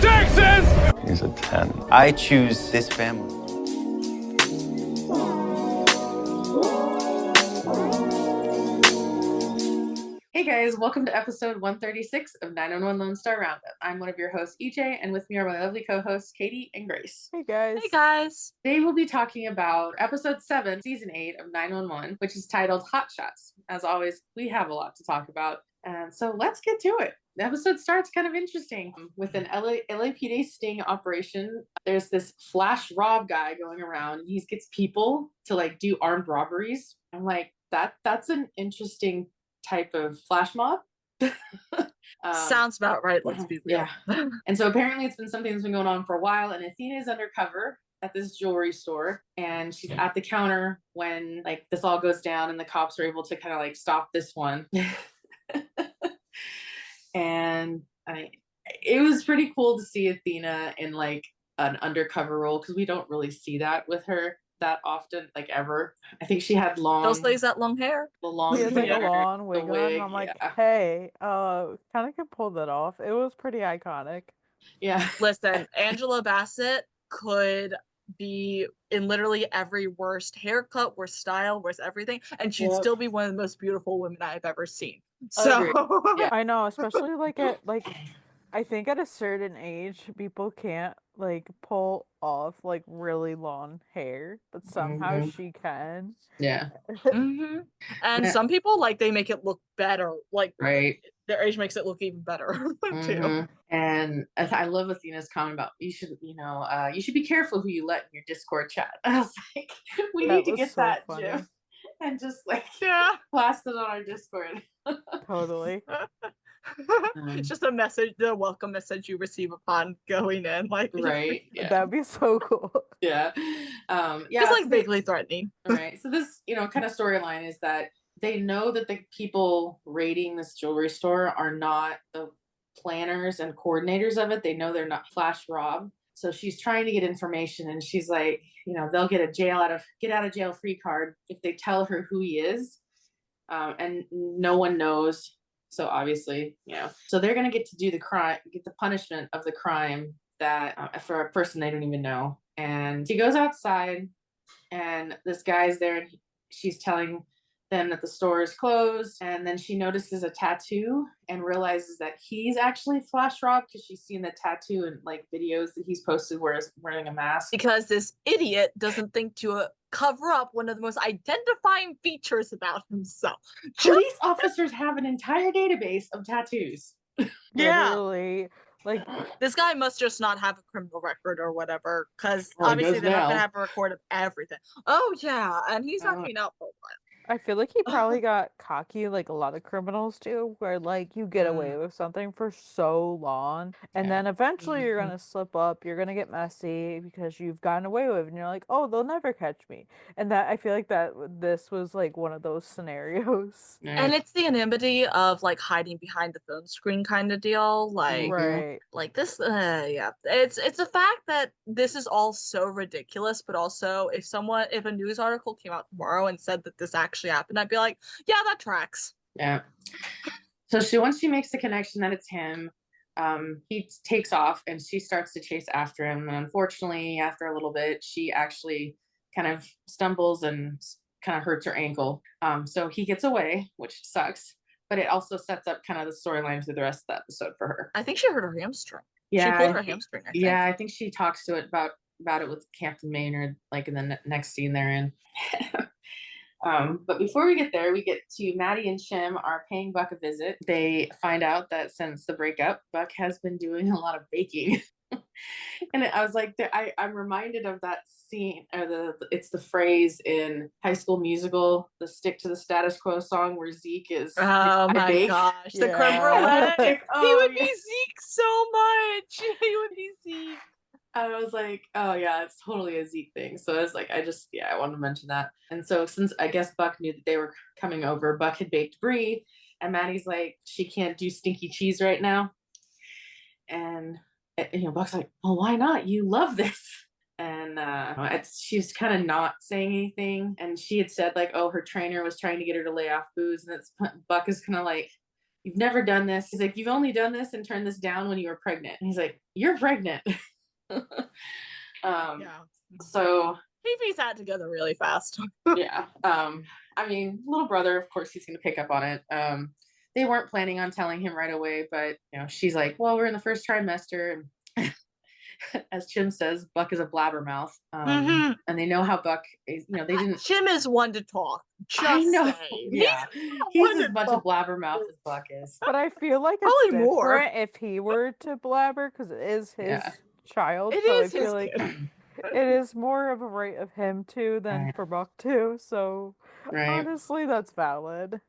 Texas! He's a 10. I choose this family. Hey guys, welcome to episode 136 of 911 Lone Star Roundup. I'm one of your hosts, EJ, and with me are my lovely co-hosts, Katie and Grace. Hey guys. Hey guys. Today we'll be talking about episode 7, season 8 of 911, which is titled HOTSHOTS. As always, we have a lot to talk about, and so let's get to it. The episode starts kind of interesting with an LAPD sting operation. There's this flash rob guy going around. He gets people to like do armed robberies. I'm like, that's an interesting type of flash mob. Sounds about right, let's be real. Yeah. And so apparently it's been something that's been going on for a while, and Athena is undercover at this jewelry store, and she's at the counter when like this all goes down, and the cops are able to kind of like stop this one. And it was pretty cool to see Athena in like an undercover role, because we don't really see that with her that often, like ever. I think she had long Those ladies that long hair. the long He had like a hair, long the wig on. wig, I'm like, yeah. hey, kind of can pull that off. It was pretty iconic. Yeah. Listen, Angela Bassett could be in literally every worst haircut, worst style, worst everything, and she'd Yep. still be one of the most beautiful women I've ever seen. Agreed. So Yeah. I know, especially like I think at a certain age, people can't like pull off like really long hair, but somehow she can. Yeah. Mhm. And Yeah. some people like they make it look better. Like Right. their age makes it look even better too. Mhm. And I love Athena's comment about you should be careful who you let in your Discord chat. I was like, we That need to was get so that, funny. Jim, and just like Yeah. blast it on our Discord. Totally. It's just a message, the welcome message you receive upon going in, like Right. Yeah. That'd be so cool. Yeah. Yeah. just like so vaguely threatening. right. So this, kind of storyline is that they know that the people raiding this jewelry store are not the planners and coordinators of it. They know they're not flash rob. So she's trying to get information, and she's like, they'll get a get out of jail free card if they tell her who he is. And no one knows. So obviously, so they're going to get to do the crime, get the punishment of the crime that for a person they don't even know. And she goes outside, and this guy's there, and she's telling them that the store is closed. And then she notices a tattoo and realizes that he's actually flash robbed, because she's seen the tattoo in like videos that he's posted where he's wearing a mask. Because this idiot doesn't think to cover up one of the most identifying features about himself. Police officers have an entire database of tattoos. Yeah. Literally, like This guy must just not have a criminal record or whatever, because Well, he obviously does they're not now. gonna have a record of everything. Oh yeah, and he's not being out for a while. I feel like he probably got cocky like a lot of criminals do, where like you get away with something for so long, and Yeah. then eventually you're Mhm. gonna slip up, you're gonna get messy because you've gotten away with it, and you're like, oh, they'll never catch me. And that I feel like this was like one of those scenarios. And it's the anonymity of like hiding behind the phone screen kind of deal, like Right. like this. Yeah, it's a fact that this is all so ridiculous, but also if a news article came out tomorrow and said that this actually happened, I'd be like, yeah, that tracks. Yeah. So once she makes the connection that it's him, he takes off, and she starts to chase after him. And unfortunately, after a little bit, she actually kind of stumbles and kind of hurts her ankle. So he gets away, which sucks. But it also sets up kind of the storyline for the rest of the episode for her. I think she hurt her hamstring. Yeah, She pulled her hamstring, I think. Yeah, I think she talks to it about it with Captain Maynard, like in the next scene they're in. But before we get there, we get to Maddie and Shim are paying Buck a visit. They find out that since the breakup, Buck has been doing a lot of baking. And I was like, I'm reminded of that scene, or it's the phrase in High School Musical, the "Stick to the Status Quo" song, where Zeke is. Oh I my bake. gosh, the creme Yeah. brulee. He Oh, would yeah. be Zeke so much. He would be Zeke. I was like, oh yeah, it's totally a Zeke thing. So I was like, I wanted to mention that. And so since I guess Buck knew that they were coming over, Buck had baked brie, and Maddie's like, she can't do stinky cheese right now. And Buck's like, well, why not? You love this. And she's kind of not saying anything. And she had said like, oh, her trainer was trying to get her to lay off booze. And Buck is kind of like, you've never done this. He's like, you've only done this and turned this down when you were pregnant. And he's like, you're pregnant. Yeah. So He pieced that together really fast. yeah. I mean, little brother, of course, he's going to pick up on it. They weren't planning on telling him right away, but she's like, well, we're in the first trimester. And as Chim says, Buck is a blabbermouth. And they know how Buck is, they didn't. Chim is one to talk. I know. Saying. Yeah. He's as much a blabbermouth as Buck is. But I feel like it's Probably different more. if he were to blabber, because it is his child. It so is I feel his like kid. it is more of a right of him too than for Buck too. So honestly, that's valid.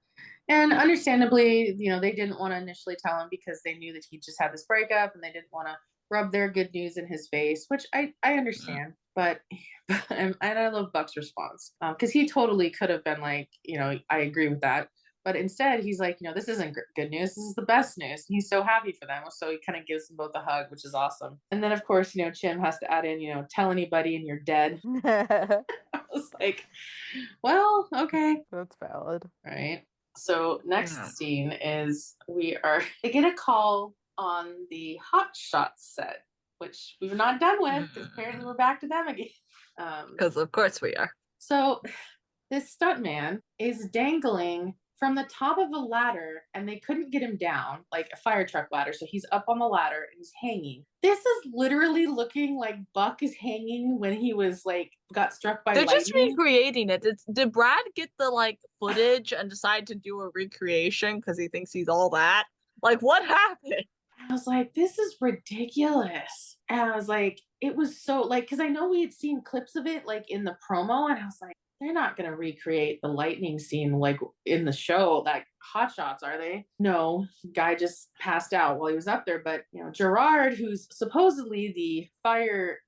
And understandably, they didn't want to initially tell him because they knew that he just had this breakup and they didn't want to rub their good news in his face, which I understand. But and I love Buck's response because he totally could have been like, I agree with that. But instead, he's like, this isn't good news. This is the best news. And he's so happy for them. So he kind of gives them both a hug, which is awesome. And then, of course, Chim has to add in, tell anybody and you're dead. I was like, well, okay. That's valid. Right. So next scene is they get a call on the HOTSHOTS set, which we've not done with because apparently we're back to them again. Because of course we are. So this stuntman is dangling from the top of a ladder and they couldn't get him down, like a fire truck ladder. So he's up on the ladder and he's hanging. This is literally looking like Buck is hanging when he was got struck by lightning. They're just recreating it. Did Brad get the footage and decide to do a recreation because he thinks he's all that? What happened? I was like, this is ridiculous. And I was like, it was so because I know we had seen clips of it in the promo, and I was like, they're not going to recreate the lightning scene in the show, Hot Shots, are they? No, guy just passed out while he was up there. But Gerard, who's supposedly the fire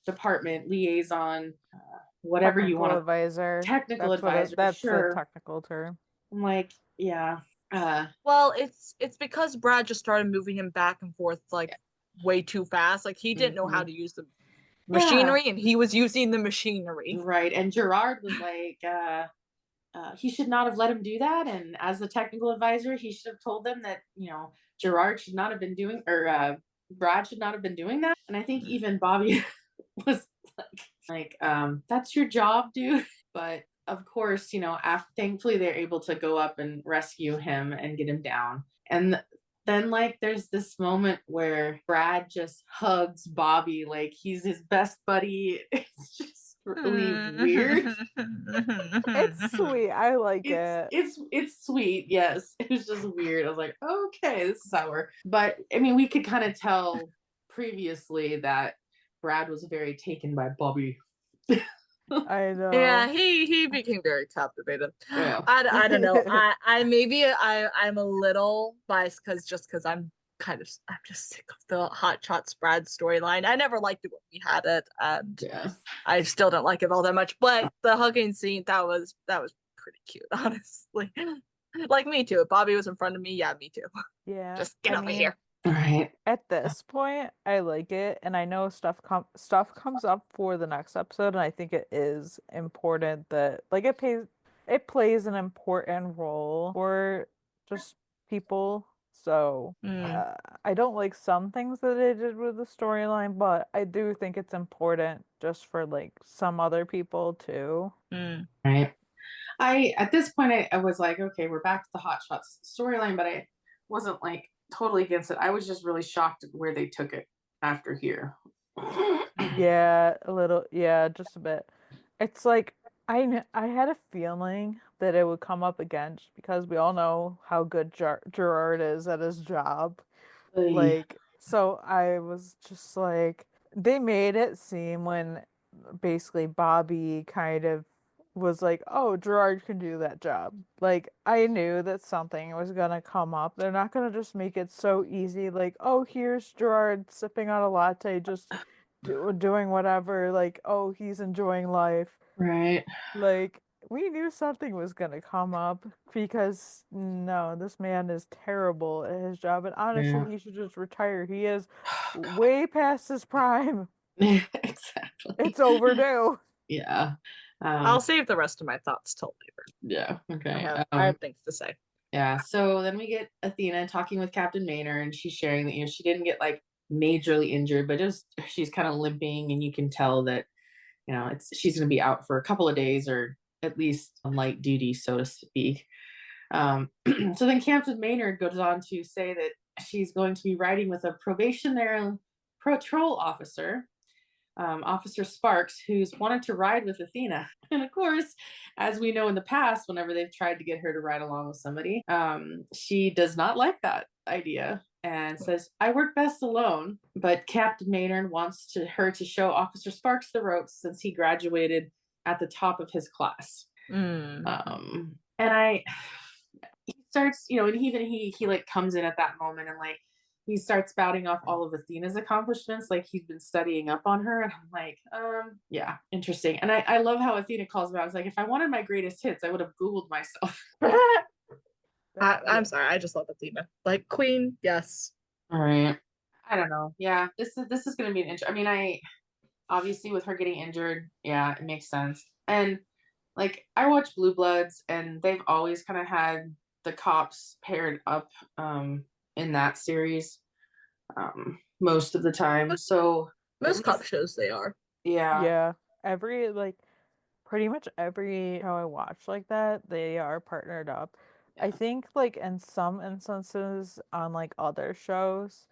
department liaison, whatever you want, advisor, technical advisor. That's sure. the technical term. I'm like, yeah. Well, it's because Brad just started moving him back and forth way too fast. He didn't know how to use the machinery, and he was using the machinery. Right. And Gerard was like, he should not have let him do that. And as the technical advisor, he should have told them that, Gerard should not have been doing, or Brad should not have been doing that. And I think even Bobby was that's your job, dude. But of course, thankfully they're able to go up and rescue him and get him down. And then there's this moment where Brad just hugs Bobby like he's his best buddy. It's just really weird. It's sweet. I like it. It's sweet. Yes. It was just weird. I was like, okay, this is how we're. But I mean, we could kind of tell previously that Brad was very taken by Bobby. I know. Yeah, he became very captivated. Yeah. I don't know. I'm a little biased because I'm just sick of the HOTSHOTS Brad storyline. I never liked it when we had it, and I still don't like it all that much. But the hugging scene that was pretty cute, honestly. Me too. If Bobby was in front of me, yeah, me too. Yeah. Just get over here. All right. At this point, I like it, and I know stuff comes up for the next episode, and I think it is important that it plays an important role for just people. So I don't like some things that they did with the storyline, but I do think it's important just for some other people too. Right. At this point I was like, okay, we're back to the HOTSHOTS storyline, but I wasn't totally against it. I was just really shocked at where they took it after here. Yeah, a little. Yeah, just a bit. It's I had a feeling that it would come up again just because we all know how good Gerard is at his job. So I was just they made it seem when basically Bobby kind of was like, oh, Gerard can do that job. I knew that something was gonna come up. They're not gonna just make it so easy, oh, here's Gerard sipping on a latte, just doing whatever, oh, he's enjoying life. Right. We knew something was gonna come up because no, this man is terrible at his job, and honestly, he should just retire. He is way past his prime. Exactly. It's overdue. Yeah. I'll save the rest of my thoughts till later. Yeah. Okay. I have things to say. Yeah. So then we get Athena talking with Captain Maynard, and she's sharing that, she didn't get like majorly injured, but just she's kind of limping, and you can tell that, she's going to be out for a couple of days, or at least on light duty, so to speak. So then Captain Maynard goes on to say that she's going to be riding with a probationary patrol officer, Officer Sparks, who's wanted to ride with Athena. And of course, as we know in the past, whenever they've tried to get her to ride along with somebody, she does not like that idea and says, I work best alone. But Captain Maynard wants her to show Officer Sparks the ropes since he graduated at the top of his class. And he starts, and even he like comes in at that moment, and like he starts spouting off all of Athena's accomplishments, like he's been studying up on her. And I'm like, yeah, interesting. And I love how Athena calls him out. It's like, if I wanted my greatest hits, I would have Googled myself. I'm sorry, I just love Athena. Like queen, yes. All right. I don't know. Yeah, this is gonna be an I obviously with her getting injured, yeah, it makes sense. And like I watch Blue Bloods, and they've always kind of had the cops paired up in that series most of the time. So Most cop shows they are. Yeah. Every pretty much every show I watch like that, they are partnered up. Yeah. I think like in some instances on like other shows,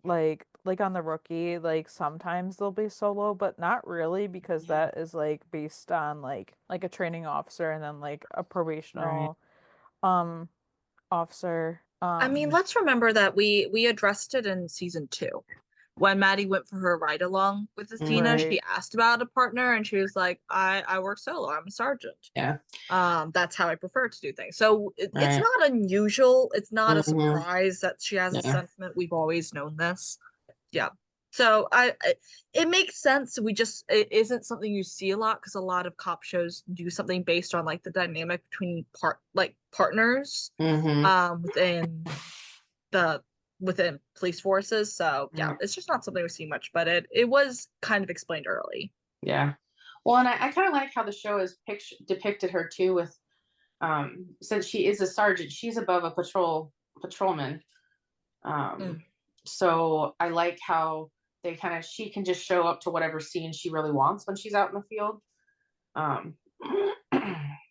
like on The Rookie, like sometimes they'll be solo, but not really, because that is like based on like a training officer and then like a probational officer. I mean, let's remember that we addressed it in season 2. When Maddie went for her ride along with Athena, Right. she asked about a partner, and she was like, I work solo, I'm a sergeant. Yeah. That's how I prefer to do things. So it's Right. not unusual. It's not a Mhm. surprise that she has a Yeah. sentiment. We've always known this. Yeah. So it makes sense. It isn't something you see a lot, because a lot of cop shows do something based on like the dynamic between partners within police forces. So yeah, it's just not something we see much, but it was kind of explained early. Yeah. Well, and I kind of like how the show has depicted her too, with since she is a sergeant, she's above a patrolman. So I like how she can just show up to whatever scene she really wants when she's out in the field.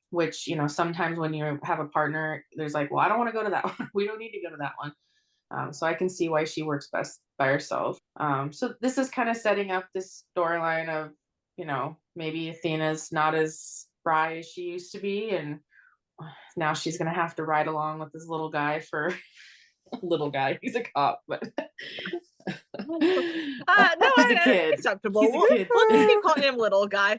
Which, sometimes when you have a partner, there's like, well, I don't want to go to that one. We don't need to go to that one. So I can see why she works best by herself. So this is kind of setting up this storyline of, maybe Athena's not as spry as she used to be, and now she's gonna have to ride along with this little guy for little guy. He's a cop, but No, he's a kid. Acceptable. He's a kid. We'll just keep calling him little guy.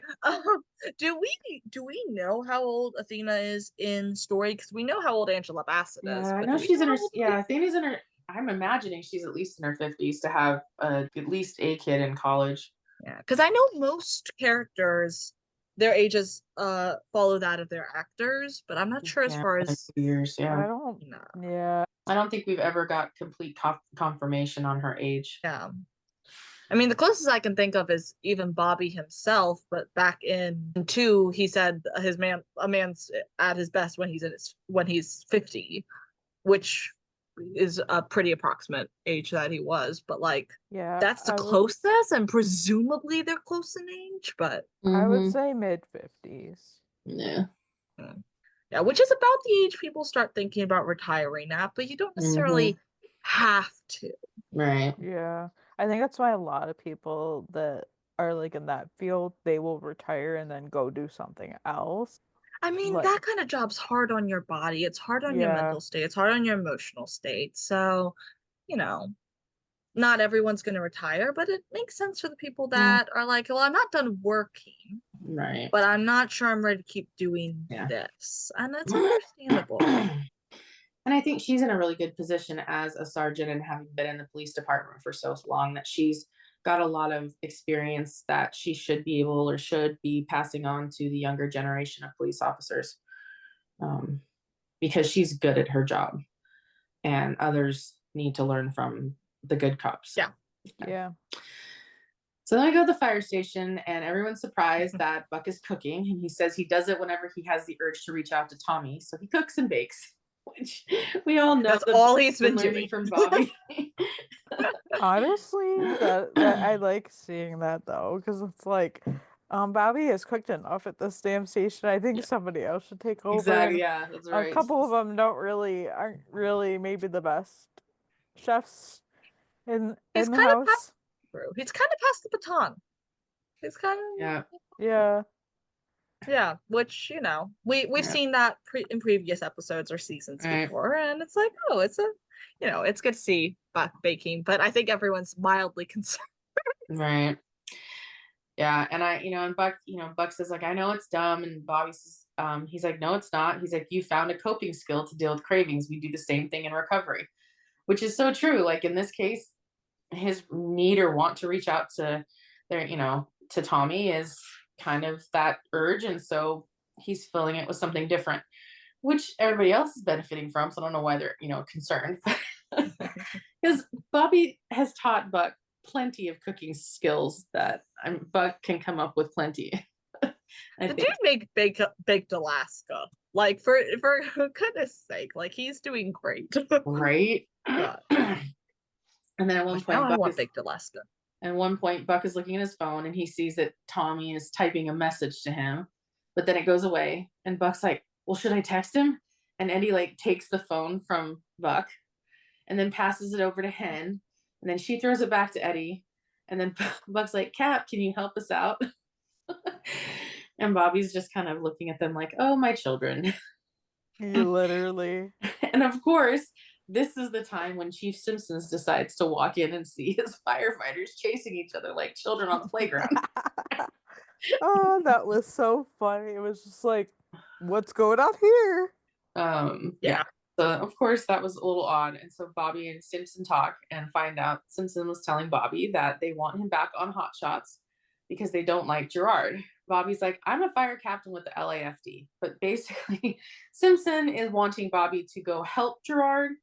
Do we know how old Athena is in story? Because we know how old Angela Bassett is. I know she's in her. Yeah, Athena's in her. I'm imagining she's at least in her 50s to have at least a kid in college. Yeah, because I know most characters, their ages follow that of their actors, but I'm not sure as far as years. Yeah, I don't. No. Yeah. I don't think we've ever got complete confirmation on her age. Yeah. I mean, the closest I can think of is even Bobby himself, but back in 2, he said a man's at his best when he's 50, which is a pretty approximate age that he was, but like, Yeah, that's the closest, and presumably they're close in age, but I would say mid-50s. Yeah. Yeah, which is about the age people start thinking about retiring at, but you don't necessarily have to. Right. Yeah. I think that's why a lot of people that are like in that field, they will retire and then go do something else. I mean, that kind of job's hard on your body. It's hard on your mental state. It's hard on your emotional state. So, not everyone's going to retire, but it makes sense for the people that are like, well, I'm not done working. Right. But I'm not sure I'm ready to keep doing this. And that's understandable. And I think she's in a really good position as a sergeant, and having been in the police department for so long, that she's got a lot of experience that she should be passing on to the younger generation of police officers, because she's good at her job, and others need to learn from the good cops. Yeah. So then I go to the fire station, and everyone's surprised that Buck is cooking, and he says he does it whenever he has the urge to reach out to Tommy. So he cooks and bakes. which we all know That's all he's been learning doing from Bobby. Honestly, that I like seeing that though, because it's like, Bobby has cooked enough at this damn station. I think somebody else should take over. Exactly. And Yeah, that's a right. couple of them aren't really maybe the best chefs in He's the kind of house. He's kind of passed the baton. He's kind of Yeah. yeah, which we've seen that in previous episodes or seasons before, and it's like, oh, it's it's good to see Buck baking, but I think everyone's mildly concerned. Right. Yeah, and and Buck says like, I know it's dumb, and Bobby says, he's like, no, it's not. He's like, you found a coping skill to deal with cravings. We do the same thing in recovery, which is so true. Like in this case, his need or want to reach out to to Tommy is kind of that urge, and so he's filling it with something different, which everybody else is benefiting from. So I don't know why they're concerned, because Bobby has taught Buck plenty of cooking skills that Buck can come up with plenty. The dude make baked Alaska, like for goodness sake, like he's doing great, right? And then at one point, I want baked Alaska. At one point, Buck is looking at his phone and he sees that Tommy is typing a message to him, but then it goes away. And Buck's like, well, should I text him? And Eddie like takes the phone from Buck and then passes it over to Hen. And then she throws it back to Eddie. And then Buck's like, Cap, can you help us out? And Bobby's just kind of looking at them like, oh, my children. Literally. And of course, this is the time when Chief Simpsons decides to walk in and see his firefighters chasing each other like children on the playground. Oh, that was so funny. It was just like, what's going on here? Yeah. So of course that was a little odd. And so Bobby and Simpson talk and find out Simpson was telling Bobby that they want him back on HOTSHOTS because they don't like Gerard. Bobby's like, I'm a fire captain with the LAFD. But basically, Simpson is wanting Bobby to go help Gerard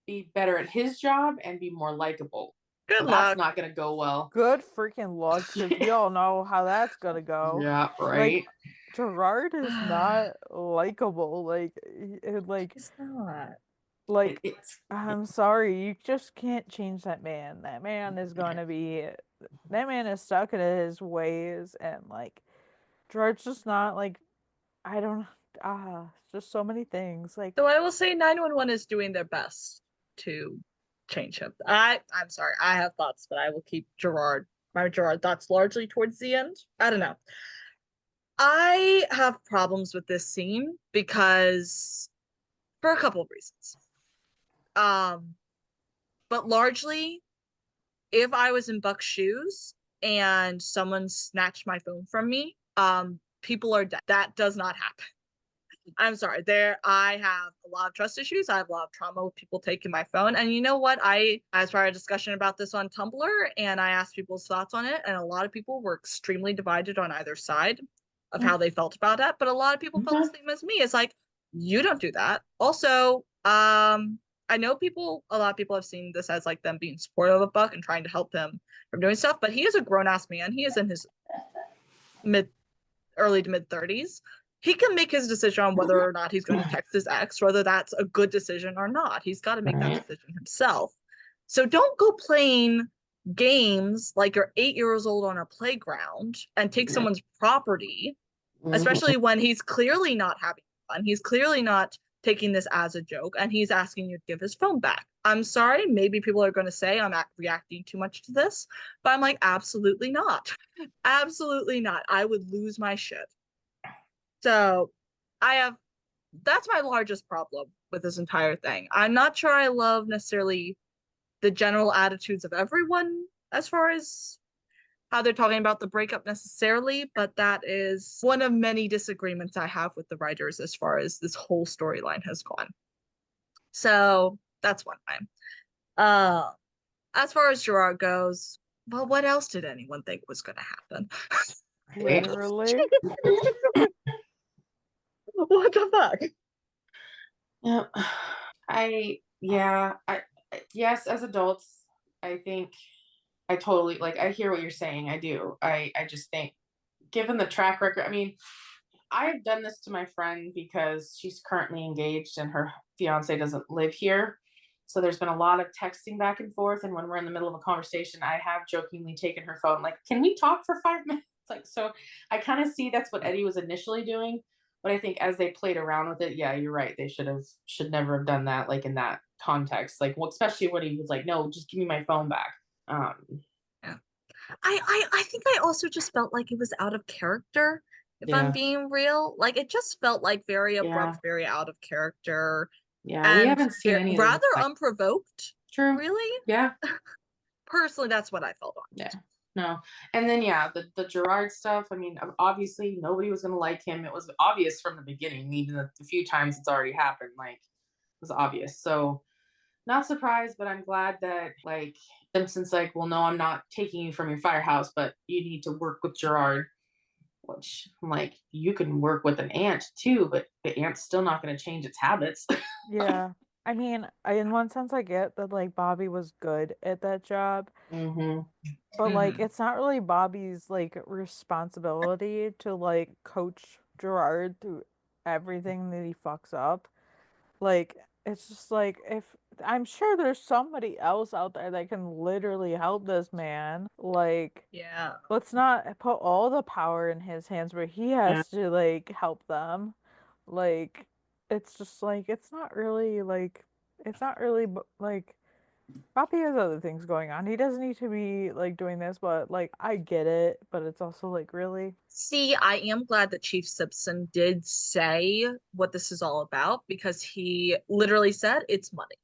be better at his job and be more likable. Good luck. That's not going to go well. Good freaking luck, because we all know how that's going to go. Yeah, right. Like, Gerard is not likable. Like, It's not. Like, I'm sorry, you just can't change that man. That man is stuck in his ways, and like, Gerard's just not like, I don't, just so many things. Like, so I will say 911 is doing their best to change him. I'm sorry, I have thoughts, but I will keep my Gerard thoughts largely towards the end. I don't know. I have problems with this scene because for a couple of reasons. But largely, if I was in Buck's shoes and someone snatched my phone from me, people are dead. That does not happen. I'm sorry. I have a lot of trust issues. I have a lot of trauma with people taking my phone. And you know what? I started a discussion about this on Tumblr, and I asked people's thoughts on it, and a lot of people were extremely divided on either side of how they felt about it. But a lot of people felt the same as me. It's like, you don't do that. Also, I know a lot of people have seen this as like them being supportive of Buck and trying to help him from doing stuff, but he is a grown-ass man. He is in his early to mid-30s. He can make his decision on whether or not he's going to text his ex, whether that's a good decision or not. He's got to make that decision himself. So don't go playing games like you're 8 years old on a playground and take someone's property, especially when he's clearly not having fun. He's clearly not taking this as a joke, and he's asking you to give his phone back. I'm sorry, maybe people are going to say I'm reacting too much to this, but I'm like, absolutely not. Absolutely not. I would lose my shit. So that's my largest problem with this entire thing. I'm not sure I love necessarily the general attitudes of everyone as far as how they're talking about the breakup necessarily, but that is one of many disagreements I have with the writers as far as this whole storyline has gone. So that's one thing. As far as Gerard goes, well, what else did anyone think was going to happen? literally. What the fuck? Yes, as adults, I think I totally I hear what you're saying. I do. I just think, given the track record, I mean, I've done this to my friend because she's currently engaged and her fiance doesn't live here. So there's been a lot of texting back and forth. And when we're in the middle of a conversation, I have jokingly taken her phone, like, can we talk for 5 minutes? Like, so I kind of see that's what Eddie was initially doing. But I think as they played around with it, yeah, you're right. They should never have done that, like in that context. Like, well, especially when he was like, no, just give me my phone back. Yeah. I think I also just felt like it was out of character, if I'm Yeah. being real. Like it just felt like very Yeah. abrupt, very out of character, Yeah. We and haven't seen any of them. rather unprovoked. True. Really? Yeah. Personally, that's what I felt on. Yeah. No. And then yeah, the Gerard stuff. I mean, obviously nobody was gonna like him. It was obvious from the beginning, even the few times it's already happened. Like it was obvious. So not surprised, but I'm glad that like Simpson's like, well, no, I'm not taking you from your firehouse, but you need to work with Gerard. Which I'm like, you can work with an ant too, but the ant's still not going to change its habits. Yeah. I mean, in one sense, I get that like Bobby was good at that job, Mm-hmm. but like it's not really Bobby's like responsibility to like coach Gerard through everything that he fucks up. Like it's just like if I'm sure there's somebody else out there that can literally help this man. Like Yeah. let's not put all the power in his hands where he Yeah. has to like help them. Like it's just like it's not really like Poppy has other things going on. He doesn't need to be like doing this, but like I get it, but it's also like really. See, I am glad that Chief Simpson did say what this is all about because he literally said it's money.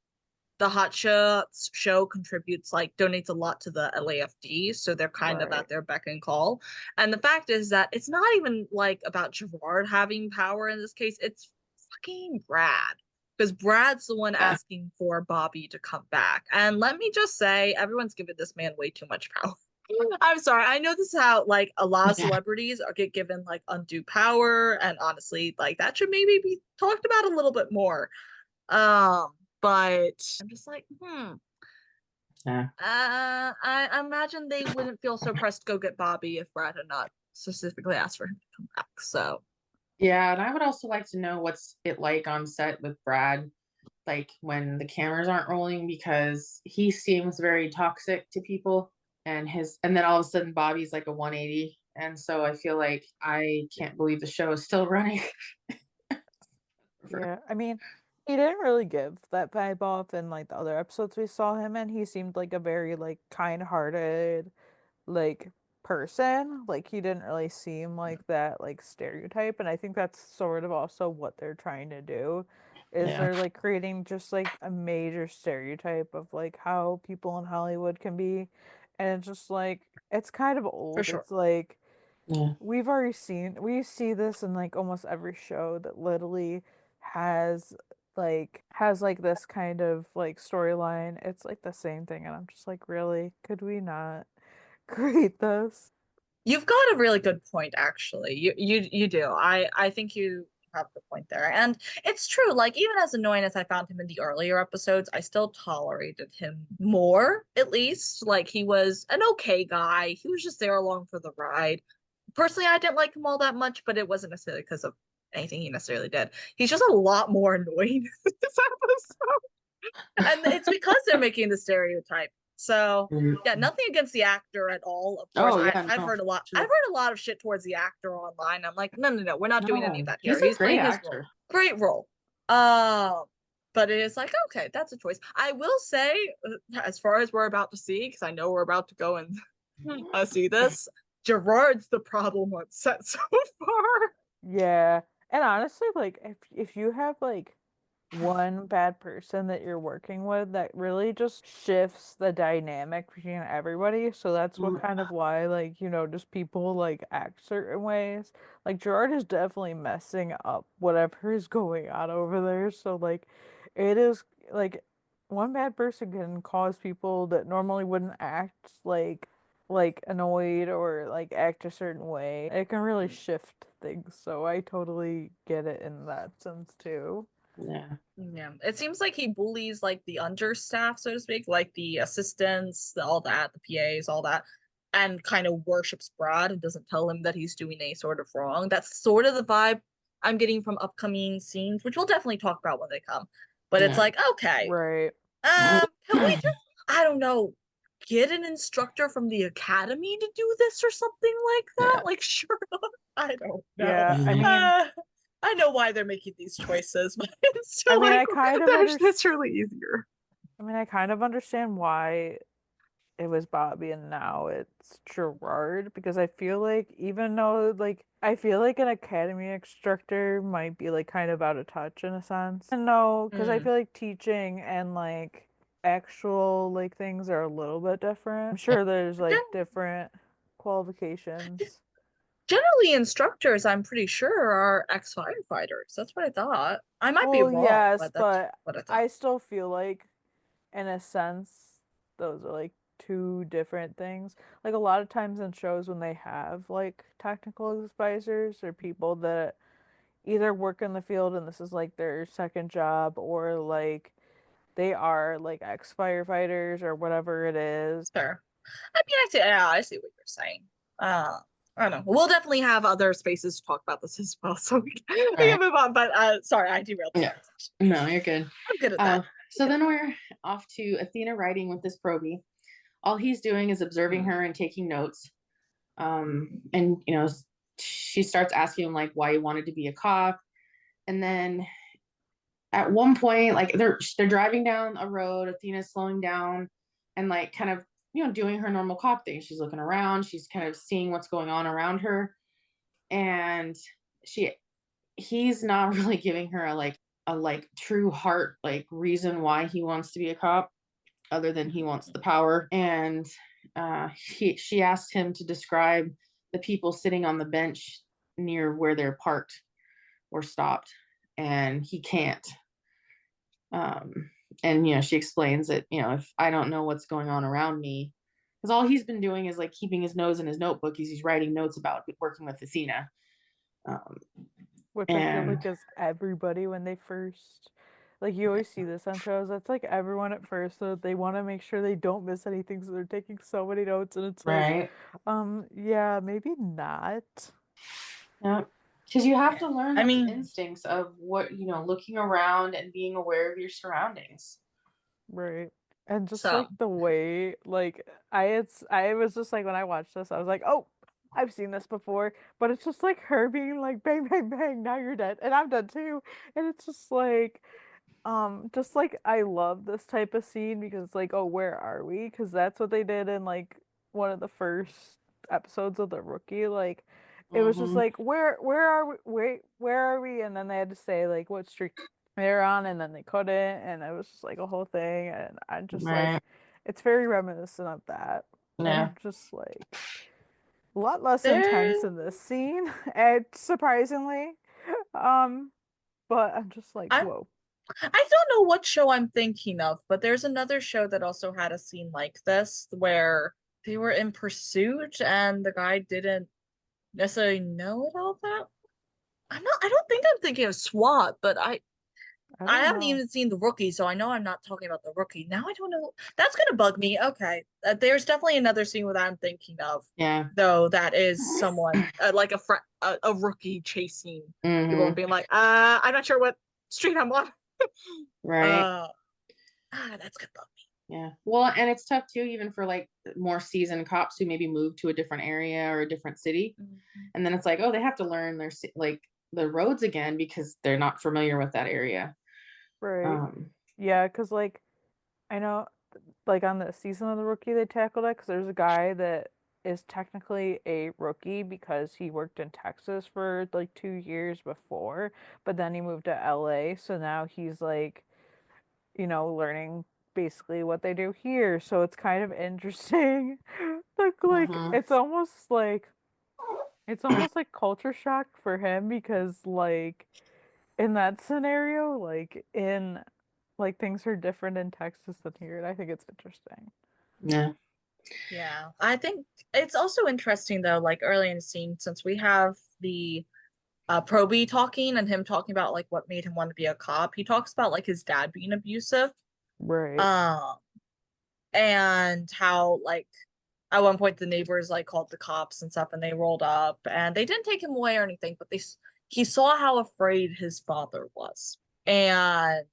The Hot Shots show contributes like donates a lot to the LAFD, so they're kind of Right. at their beck and call. And the fact is that it's not even like about Gerard having power in this case, it's fucking Brad. Because Brad's the one Yeah. asking for Bobby to come back. And let me just say, everyone's giving this man way too much power. I'm sorry. I know this is how like a lot of Yeah. celebrities are get given like undue power, and honestly, like that should maybe be talked about a little bit more. But I'm just like, Yeah. I imagine they wouldn't feel so pressed to go get Bobby if Brad had not specifically asked for him to come back. So Yeah, and I would also like to know what's it like on set with Brad, like when the cameras aren't rolling, because he seems very toxic to people, and then all of a sudden Bobby's like a 180, and so I feel like I can't believe the show is still running. Yeah, I mean, he didn't really give that vibe off in like the other episodes we saw him in. He seemed like a very like kind-hearted like person. Like he didn't really seem like that like stereotype, and I think that's sort of also what they're trying to do is Yeah. they're like creating just like a major stereotype of like how people in Hollywood can be. And it's just like it's kind of for old. sure. It's like Yeah. we see this in like almost every show that literally has has this kind of like storyline. It's like the same thing, and I'm just like, really? Could we not create this? You've got a really good point, actually. You do. I think you have the point there. And it's true, like even as annoying as I found him in the earlier episodes, I still tolerated him more, at least. Like he was an okay guy. He was just there along for the ride. Personally, I didn't like him all that much, but it wasn't necessarily because of anything he necessarily did. He's just a lot more annoying this episode. And it's because they're making the stereotype. So yeah, nothing against the actor at all. Of course, Oh yeah, I've no, heard a lot. true. I've heard a lot of shit towards the actor online. I'm like, no, we're not doing any of No, that here. he's a He's great playing his role. actor. Great role. But it is like, okay, that's a choice. I will say, as far as we're about to see, because I know we're about to go and see this, Gerard's the problem on set so far. Yeah. And honestly, like if you have like one bad person that you're working with, that really just shifts the dynamic between everybody. So that's what kind of why like, just people like act certain ways. Like Gerard is definitely messing up whatever is going on over there. So like it is like one bad person can cause people that normally wouldn't act like annoyed or like act a certain way. It can really shift things. So I totally get it in that sense too. Yeah. Yeah, it seems like he bullies like the understaff, so to speak, like the assistants, all that, the PAs, all that. and kind of worships Brad and doesn't tell him that he's doing any sort of wrong. That's sort of the vibe I'm getting from upcoming scenes, which we'll definitely talk about when they come. But it's Yeah. like, okay, Right. can we just, I don't know, get an instructor from the academy to do this or something like that? Yeah. Like, sure, I don't know. Yeah. I Mhm. mean, I know why they're making these choices, but it's I still mean, I like, kind of that's really easier. I mean, I kind of understand why it was Bobby and now it's Gerard, because I feel like even though like I feel like an academy instructor might be like kind of out of touch in a sense. And no, because I Mm. feel like teaching and like actual like things are a little bit different. I'm sure there's like different qualifications. Generally, instructors, I'm pretty sure, are ex-firefighters. That's what I thought. I might be Well, wrong, yes, but that's but what I thought. I still feel like in a sense those are like two different things. Like a lot of times in shows when they have like technical advisors or people that either work in the field and this is like their second job, or like they are like ex-firefighters or whatever it is. Sure. I mean, I see what you're saying. I don't know. We'll definitely have other spaces to talk about this as well, so we can move on. But sorry, I derailed the Yeah. conversation. No, you're good. I'm good at that. So then we're off to Athena riding with this probie. All he's doing is observing her and taking notes. And you know, she starts asking him like why he wanted to be a cop. And then at one point, like they're driving down a road, Athena's slowing down and like kind of, you know, doing her normal cop thing. She's looking around, she's kind of seeing what's going on around her. And he's not really giving her a like true heart like reason why he wants to be a cop, other than he wants the power. And she asked him to describe the people sitting on the bench near where they're parked or stopped, and he can't. And you know, she explains that, you know, if I don't know what's going on around me, because all he's been doing is like keeping his nose in his notebook, he's writing notes about working with Athena. Which I feel like is everybody when they first, like you always see this on shows. That's like everyone at first, so they want to make sure they don't miss anything, so they're taking so many notes, and it's like, yeah, maybe not. Yeah, because you have to learn I those mean, instincts of what, you know, looking around and being aware of your surroundings. Right. And just so like the way, like I was just like when I watched this, I was like, oh, I've seen this before, but it's just like her being like, bang, bang, bang, now you're dead, and I'm dead too, and it's just like I love this type of scene because it's like, oh, where are we? Because that's what they did in like one of the first episodes of The Rookie. Like it was just like, where are we? Wait, where are we? And then they had to say like what street they're on, and then they couldn't, and it was just like a whole thing. And I just like, it's very reminiscent of that. And I'm just like a lot less intense in this scene, and surprisingly, but I'm just like, whoa. I don't know what show I'm thinking of, but there's another show that also had a scene like this where they were in pursuit and the guy didn't necessarily know it all that. I don't think I'm thinking of SWAT, but I haven't even seen The Rookie, so I know I'm not talking about The Rookie. Now I don't know. That's gonna bug me. Okay, there's definitely another scene that I'm thinking of. Yeah. Though that is someone like a rookie chasing people and being like, I'm not sure what street I'm on. Right. That's gonna bug me. Yeah. Well, and it's tough too, even for like more seasoned cops who maybe move to a different area or a different city, and then it's like, oh, they have to learn their like the roads again because they're not familiar with that area. Right. Yeah, because like I know, like on the season of The Rookie, they tackled it because there's a guy that is technically a rookie because he worked in Texas for like 2 years before, but then he moved to LA, so now he's like, you know, learning basically what they do here. So it's kind of interesting. like it's almost like culture shock for him because like in that scenario, like in like things are different in Texas than here, and I think it's interesting. Yeah, I think it's also interesting though, like early in the scene, since we have the Proby talking and him talking about like what made him want to be a cop. He talks about like his dad being abusive. Right. And how like at one point the neighbors like called the cops and stuff, and they rolled up, and they didn't take him away or anything, but he saw how afraid his father was, and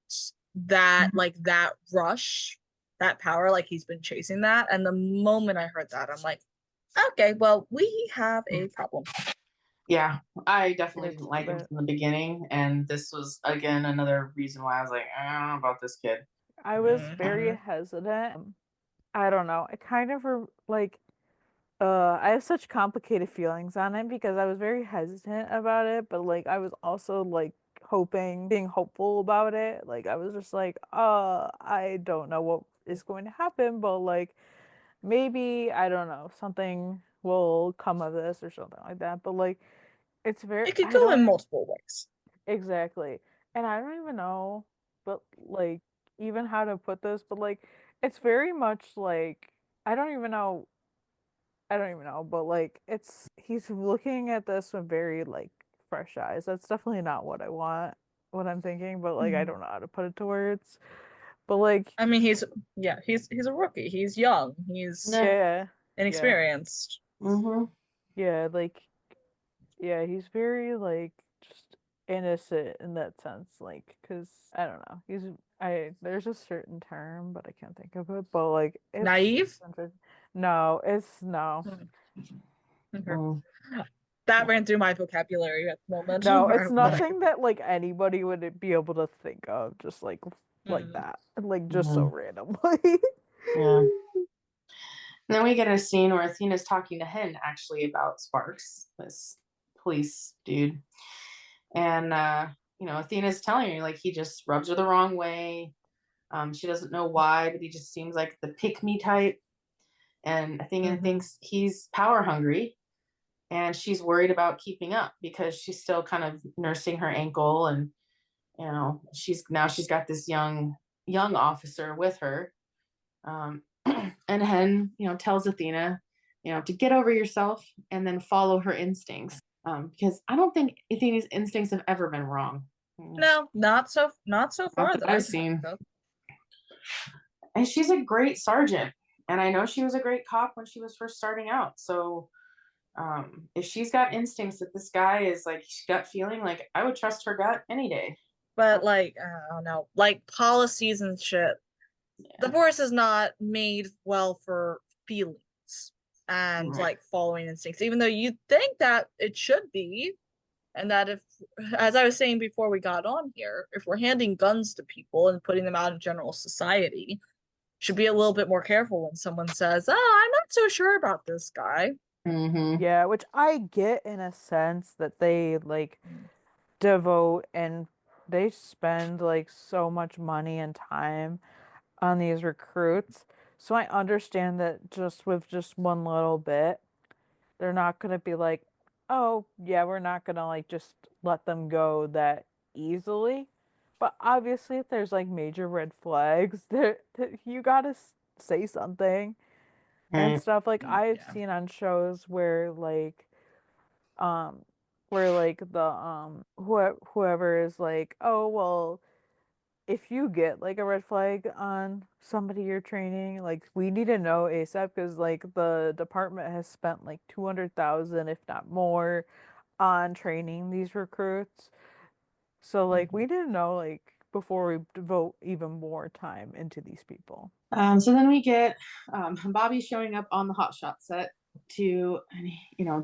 that like that rush, that power, like he's been chasing that, and the moment I heard that, I'm like, okay, well, we have a problem. Yeah, I definitely It's didn't like him bit- from the beginning, and this was again another reason why I was like, I don't know about this kid. I was very Mhm. hesitant. I don't know. I kind of like I have such complicated feelings on it because I was very hesitant about it, but like I was also like hoping, being hopeful about it. Like I was just like, I don't know what is going to happen, but like maybe, I don't know, something will come of this or something like that. But like it's very, It could I go in don't multiple ways. exactly. And I don't even know, but like even how to put this, but like it's very much like I don't even know, but like it's he's looking at this with very like fresh eyes. That's definitely not what I want, what I'm thinking, but like I Mhm. don't know how to put it to words. But like I mean, he's a rookie. He's young. He's Nah. yeah, yeah, inexperienced. Mm-hmm. yeah, like yeah, he's very like just innocent in that sense, like because I don't know, I there's a certain term, but I can't think of it. But like it's Naive? no, it's no, Hmm. Okay. Mm. That ran through my vocabulary at the moment. no, Where it's I'm like, nothing that like anybody would be able to think of, just like mm. that, like just so Mhm. randomly. Yeah. And then we get a scene where Athena's talking to Hen actually about Sparks, this police dude. And Athena's telling her like he just rubs her the wrong way. She doesn't know why, but he just seems like the pick me type. And Athena Mhm. thinks he's power hungry, and she's worried about keeping up because she's still kind of nursing her ankle, and she's got this young officer with her. And Hen, tells Athena, to get over yourself and then follow her instincts. Because I don't think Athena's instincts have ever been wrong. No, not so Not far that that I've I can seen. think of. And she's a great sergeant. And I know she was a great cop when she was first starting out. So if she's got instincts that this guy is like gut feeling, like I would trust her gut any day. But like, I don't know, like policies and shit. The Yeah. force is not made well for feelings and Right. like following instincts, even though you think that it should be. And that if, as I was saying before we got on here, if we're handing guns to people and putting them out in general society, should be a little bit more careful when someone says, "Oh, I'm not so sure about this guy." Mm-hmm. Yeah, which I get in a sense that they like devote and they spend like so much money and time on these recruits. So I understand that just with just one little bit, they're not going to be like, oh, yeah, we're not going to like just let them go that easily. But obviously, if there's like major red flags, you got to say something and Right. stuff. Like I've Yeah. seen on shows um where like the whoever is like, oh well, if you get like a red flag on somebody you're training, like we need to know ASAP because like the department has spent like 200,000 if not more on training these recruits. So like we need to know like before we devote even more time into these people. So then we get Bobby showing up on the hotshot set to,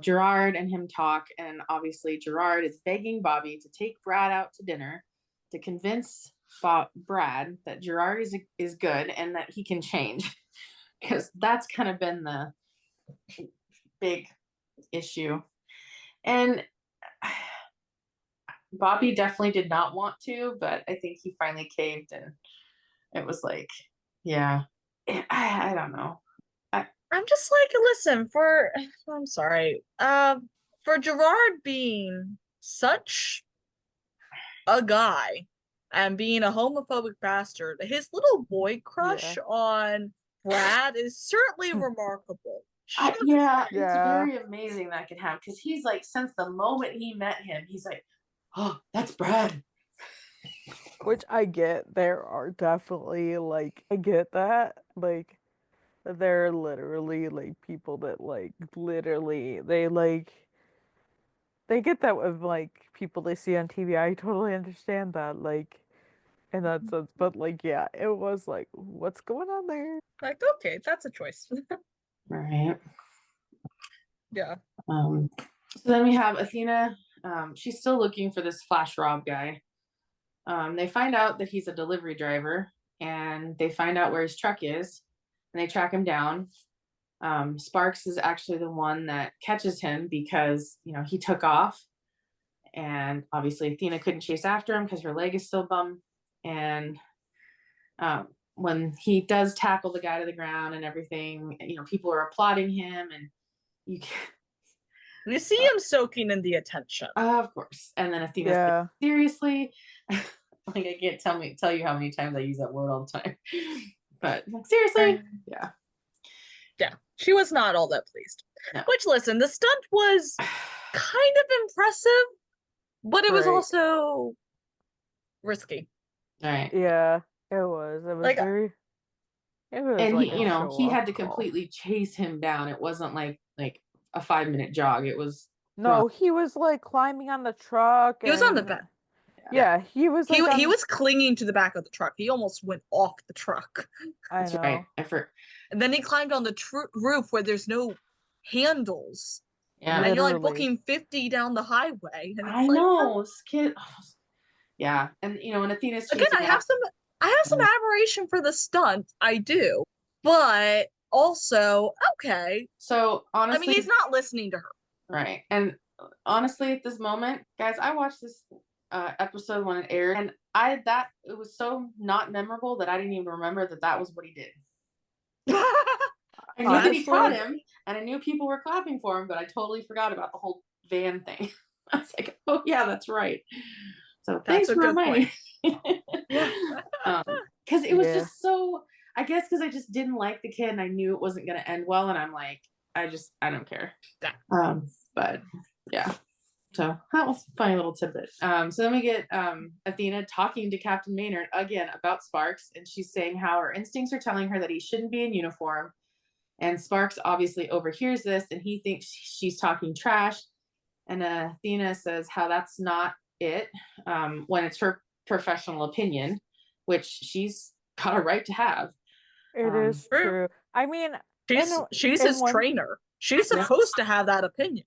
Gerard and him talk. And obviously, Gerard is begging Bobby to take Brad out to dinner to convince Brad that Gerard is good and that he can change. Because that's kind of been the big issue. And Bobby definitely did not want to, but I think he finally caved, and it was like, yeah, I don't know. I'm just like, listen, I'm sorry. For Gerard being such a guy and being a homophobic bastard, his little boy crush Yeah. on Brad is certainly remarkable. Yeah, it's Yeah. very amazing that can happen because he's like, since the moment he met him, he's like, oh, that's Brad. Which I get. There are definitely like I get that. Like they're literally like people that like literally they get that with like people they see on TV. I totally understand that, like in that sense. But like, yeah, it was like, what's going on there? Like, okay, that's a choice. Right. Yeah. So then we have Athena. She's still looking for this flash rob guy. They find out that he's a delivery driver, and they find out where his truck is, and they track him down. Sparks is actually the one that catches him because, you know, he took off, and obviously Athena couldn't chase after him because her leg is still bum. And when he does tackle the guy to the ground and everything, you know, people are applauding him, and you can, You see him soaking in the attention. of course. And then Athena's like, seriously, like I can't tell you how many times I use that word all the time. But like, seriously, yeah. She was not all that pleased. No. Which, listen, the stunt was kind of impressive, but it was also risky. All right. Yeah, it was. It was Like, very. It was And like he, you know, he had to call. completely chase him down. It wasn't like a 5-minute jog. It was No, he was like climbing on the truck. He was on the back. Yeah, he was like he was clinging to the back of the truck. He almost went off the truck. That's right. And then he climbed on the roof where there's no handles. Yeah. And you're like booking 50 down the highway. And I know, this kid. Yeah, and you know, and Athena's again, I have some admiration for the stunt. I do, but also okay. So honestly, I mean, he's not listening to her. Right, and honestly, at this moment, guys, I watched this episode when it aired, and it was so not memorable that I didn't even remember that was what he did. I knew that he caught him, and I knew people were clapping for him, but I totally forgot about the whole van thing. I was like, oh yeah, that's right. So thanks for reminding me. Because it was just so, I guess because I just didn't like the kid, and I knew it wasn't going to end well, and I'm like, I don't care. But yeah. So that was a funny little tidbit. So then we get Athena talking to Captain Maynard again about Sparks, and she's saying how her instincts are telling her that he shouldn't be in uniform. And Sparks obviously overhears this, and he thinks she's talking trash. And Athena says how that's not it, when it's her professional opinion, which she's got a right to have. It is true. I mean, she's his trainer. She's supposed to have that opinion.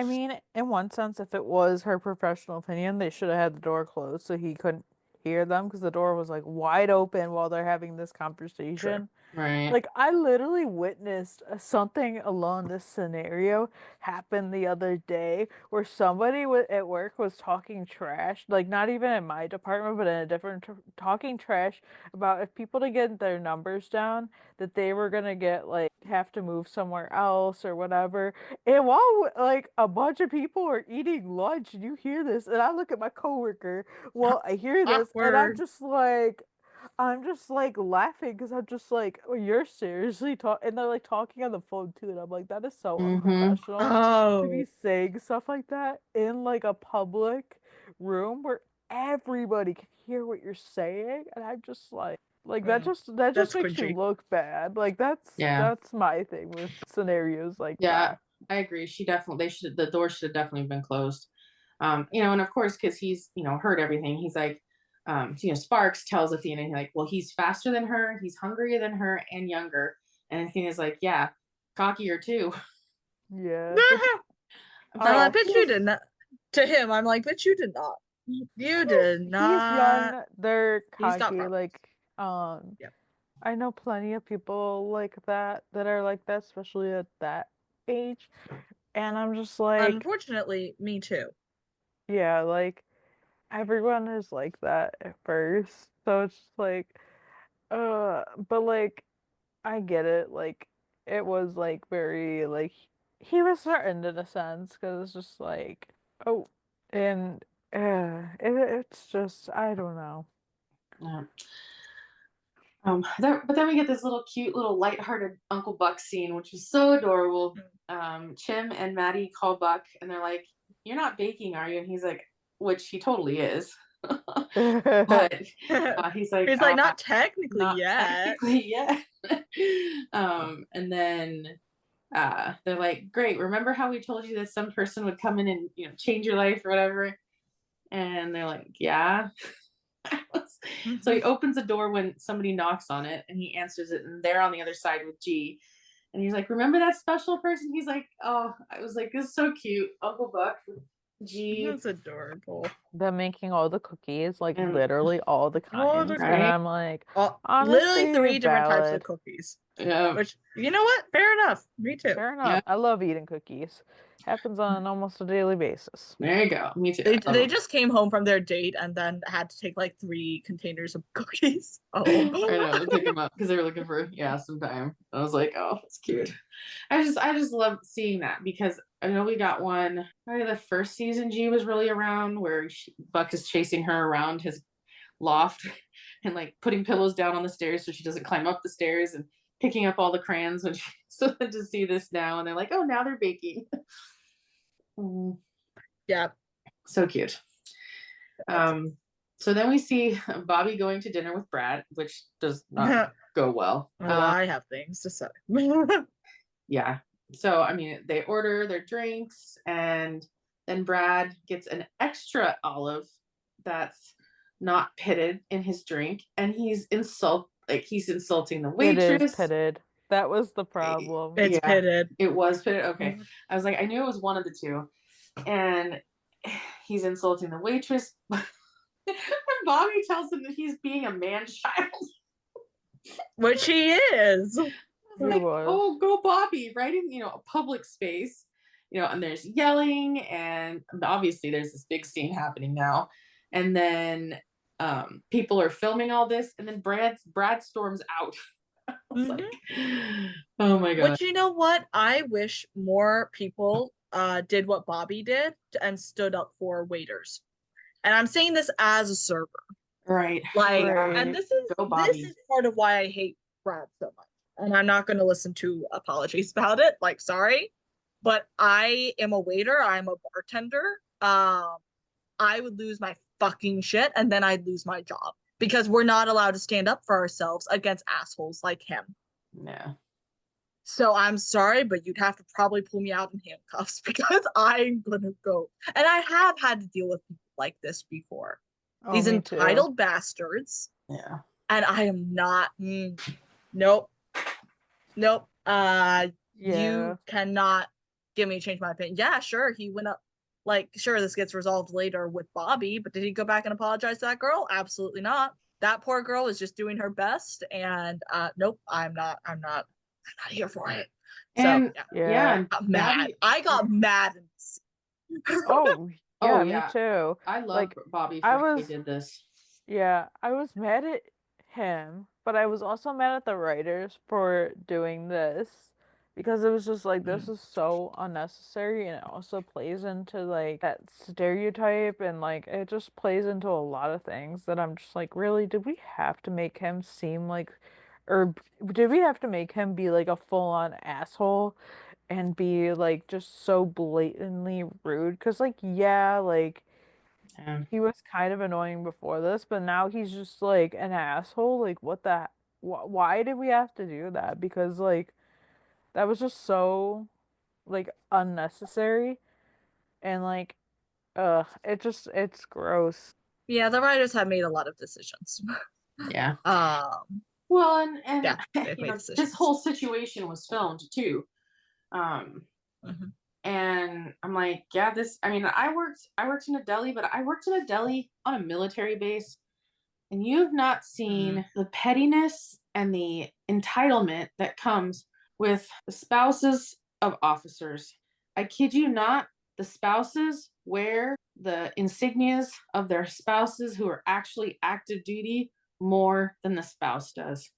I mean, in one sense, if it was her professional opinion, they should have had the door closed so he couldn't hear them, because the door was like wide open while they're having this conversation. True. Right. Like, I literally witnessed something along this scenario happen the other day where somebody at work was talking trash, like not even in my department, but in a different, talking trash about if people to get their numbers down, that they were gonna get like have to move somewhere else or whatever. And while like a bunch of people are eating lunch, and you hear this, and I look at my coworker, well, I hear this, and I'm just like laughing because I'm just like, oh, you're seriously talking, and they're like talking on the phone too, and I'm like, that is so unprofessional to be saying stuff like that in like a public room where everybody can hear what you're saying, and I'm just like that just makes you look bad. Like that's my thing with scenarios like that. I agree. The door should have definitely been closed. You know, and of course, because he's, you know, heard everything. He's like, you know, Sparks tells Athena, like, well, he's faster than her, he's hungrier than her, and younger. And Athena's like, yeah, cockier too. Yeah. I bet you did not. To him, I'm like, but you did not. You did not. He's young. They're cocky. Like, I know plenty of people like that are like that, especially at that age. And I'm just like, unfortunately, me too. Yeah, like everyone is like that at first. So it's just like, but like I get it. Like it was like very like he was threatened in a sense, because it's just like, oh, and it's just, I don't know. Yeah. But then we get this little cute little lighthearted Uncle Buck scene, which is so adorable. Chim and Maddie call Buck, and they're like, "You're not baking, are you?" And he's like, which he totally is. But he's like, not technically not yet. technically yet. And then they're like, great, remember how we told you that some person would come in and, change your life or whatever? And they're like, yeah. So he opens the door when somebody knocks on it, and he answers it, and they're on the other side with G. And he's like, remember that special person? He's like, oh, I was like, this is so cute. Uncle Buck, G. That's adorable. Them making all the cookies, like And- literally all the kinds. the And I'm like, literally honestly, 3 different types of valid. cookies. Yeah. Which, you know what? Fair enough. Me too. Fair enough. Yeah. I love eating cookies. Happens on almost a daily basis. There you go. Me too. They just came home from their date and then had to take like 3 containers of cookies. Oh, I know, to pick them up because they were looking for some time. I was like, oh, that's cute. I just love seeing that, because I know we got one. Probably the first season G was really around, where Buck is chasing her around his loft and like putting pillows down on the stairs so she doesn't climb up the stairs, and picking up all the crayons when she. So then to see this now, and they're like, oh, now they're baking. yeah. So cute. So then we see Bobby going to dinner with Brad, which does not go well. I have things to say. Yeah. So, I mean, they order their drinks, and then Brad gets an extra olive that's not pitted in his drink, and he's insulting the waitress. It is pitted. That was the problem. It's pitted. It was pitted. Okay. I was like, I knew it was one of the two. And he's insulting the waitress. And Bobby tells him that he's being a man-child. Which he is. Like, oh, go Bobby, right in, a public space, and there's yelling, and obviously there's this big scene happening now. And then people are filming all this, and then Brad storms out. I was like, oh my god. But you know what? I wish more people did what Bobby did and stood up for waiters. And I'm saying this as a server. Right. Like, Right. and this is part of why I hate Brad so much. And I'm not going to listen to apologies about it. Like, sorry, but I am a waiter. I'm a bartender. I would lose my fucking shit, and then I'd lose my job, because we're not allowed to stand up for ourselves against assholes like him. Yeah. So I'm sorry, but you'd have to probably pull me out in handcuffs, because I'm gonna go. And I have had to deal with people like this before. Oh, These me entitled bastards. Yeah. And I am not. Nope. You cannot get me to change my opinion. Yeah, sure. He went up. Like, sure, this gets resolved later with Bobby, but did he go back and apologize to that girl? Absolutely not. That poor girl is just doing her best, and nope, I'm not here for it. And so yeah. I got mad. Oh, yeah, me too. I love Like, Bobby for how he did this. Yeah, I was mad at him, but I was also mad at the writers for doing this, because it was just like, this is so unnecessary, and it also plays into like that stereotype, and like it just plays into a lot of things that I'm just like, really, did we have to make him seem like, or did we have to make him be like a full-on asshole and be like just so blatantly rude? Because like, yeah, like he was kind of annoying before this, but now he's just like an asshole. Like, what the why did we have to do that? Because like that was just so like unnecessary, and like it's gross. Yeah, the writers have made a lot of decisions. Yeah. Well, and yeah, this whole situation was filmed too. And I'm like, yeah, I worked in a deli, but I worked in a deli on a military base, and you have not seen the pettiness and the entitlement that comes with the spouses of officers. I kid you not, the spouses wear the insignias of their spouses who are actually active duty more than the spouse does.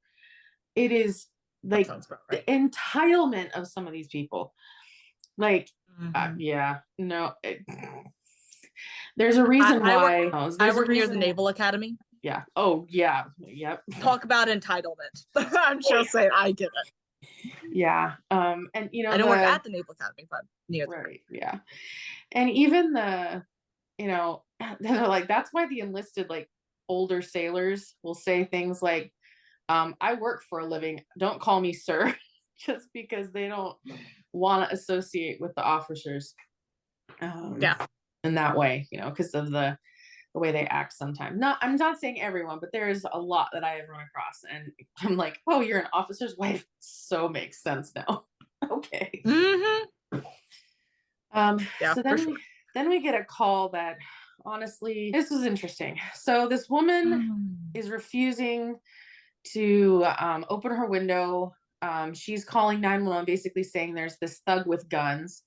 It is like the entitlement of some of these people. Like, there's a reason why. I work near the Naval Academy. Yeah. Oh, yeah. Yep. Talk about entitlement. I'm just saying, I get it. Yeah. And I don't work at the Naval Academy, but near. Right. Yeah. And even the, they're like, that's why the enlisted, like older sailors will say things like, I work for a living, don't call me sir, just because they don't want to associate with the officers Yeah. in that way, because of the way they act sometimes. I'm not saying everyone, but there is a lot that I have run across, and I'm like, oh, you're an officer's wife, so makes sense now. Okay. Yeah, So for sure. then we get a call that, honestly, this was interesting. So this woman is refusing to open her window. She's calling 911, basically saying there's this thug with guns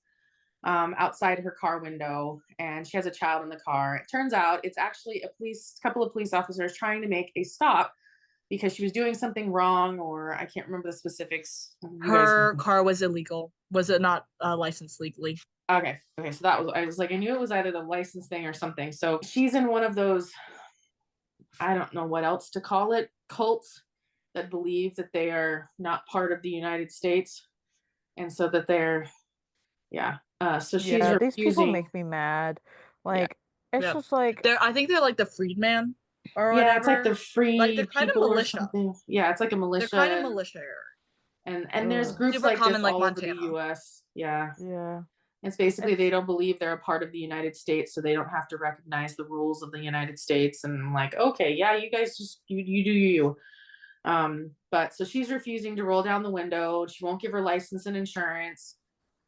outside her car window, and she has a child in the car. It turns out it's actually a couple of police officers trying to make a stop because she was doing something wrong, or I can't remember the specifics. Her car was illegal. Was it not licensed legally? Okay. So I was like, I knew it was either the license thing or something. So she's in one of those, I don't know what else to call it, cults that believe that they are not part of the United States. And so that they're, yeah. So she's Yeah, these people refusing. make me mad. Like, it's Yeah. just like, I think they're like the freedman or whatever. Yeah, it's like the free like they're kind of people or militia. something. Yeah, it's like a militia. They're kind of militia. And there's groups Super like common, this like all Montana. over the US. Yeah. yeah. It's basically they don't believe they're a part of the United States, so they don't have to recognize the rules of the United States. And I'm like, okay, yeah, you guys just you do you. But so she's refusing to roll down the window. She won't give her license and insurance.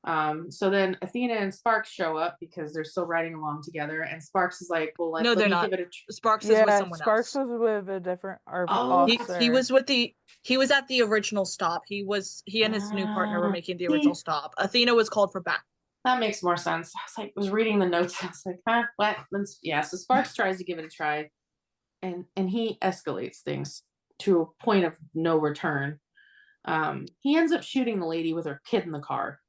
So then Athena and Sparks show up because they're still riding along together. And Sparks is like, well, No, they're me not. give it Sparks is with someone Sparks else. was with a different Oh, officer. He was with he was at the original stop. He and his new partner were making the original stop. Athena was called for back. That makes more sense. I was reading the notes. I was like, what? Yeah. So Sparks tries to give it a try, and he escalates things to a point of no return. He ends up shooting the lady with her kid in the car.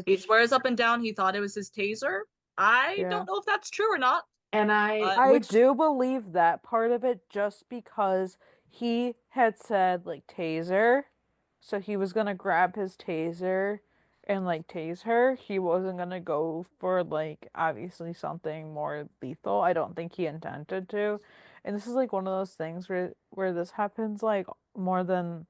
He swears up and down he thought it was his taser. I don't know if that's true or not. And I do believe that part of it, just because he had said like taser, so he was gonna grab his taser and like tase her. He wasn't gonna go for like obviously something more lethal. I don't think he intended to. And this is like one of those things where this happens like more than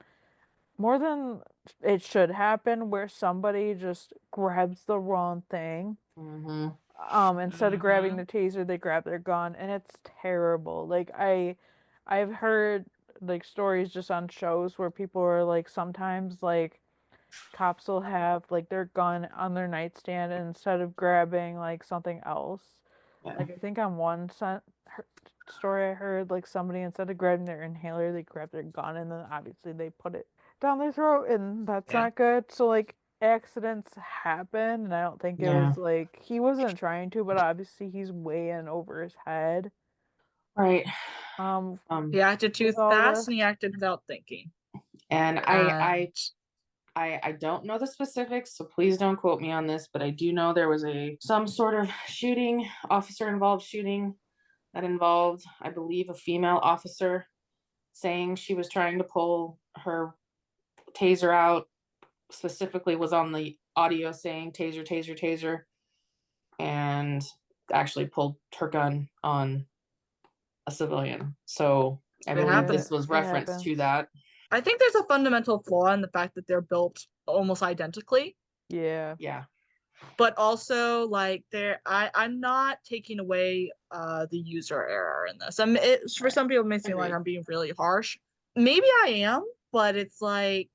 it should happen, where somebody just grabs the wrong thing. Instead of grabbing the taser, they grab their gun, and it's terrible. Like I've heard like stories just on shows where people are like, sometimes like cops will have like their gun on their nightstand, and instead of grabbing like something else, like I think on one story I heard, like somebody, instead of grabbing their inhaler, they grab their gun, and then obviously they put it down their throat, and that's not good. So like accidents happen, and I don't think it was like he wasn't trying to, but obviously he's way in over his head. Right. He acted too fast and he acted without thinking. And I don't know the specifics, so please don't quote me on this, but I do know there was some sort of shooting, officer involved shooting that involved, I believe, a female officer saying she was trying to pull her taser out, specifically was on the audio saying taser, taser, taser, and actually pulled her gun on a civilian. So I believe this was reference to that. I think there's a fundamental flaw in the fact that they're built almost identically. Yeah. But also, like, I'm not taking away the user error in this. For some people, it may seem like I'm being really harsh. Maybe I am, but it's like,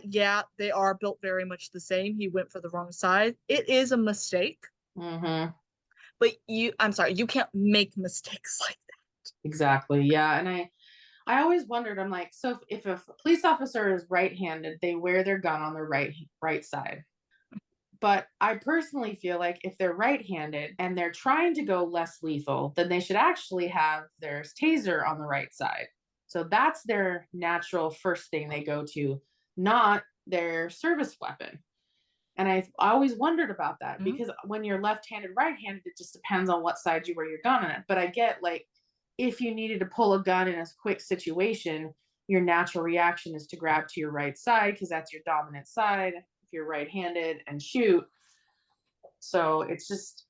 yeah, they are built very much the same. He went for the wrong side. It is a mistake. But I'm sorry, you can't make mistakes like that. Exactly. Yeah. And I always wondered, I'm like, so if a police officer is right-handed, they wear their gun on their right side. But I personally feel like if they're right-handed and they're trying to go less lethal, then they should actually have their taser on the right side. So that's their natural first thing they go to, not their service weapon. And I always wondered about that, because when you're left-handed, right-handed, it just depends on what side you wear your gun on it. But I get, like, if you needed to pull a gun in a quick situation, your natural reaction is to grab to your right side because that's your dominant side if you're right-handed and shoot. So it's just,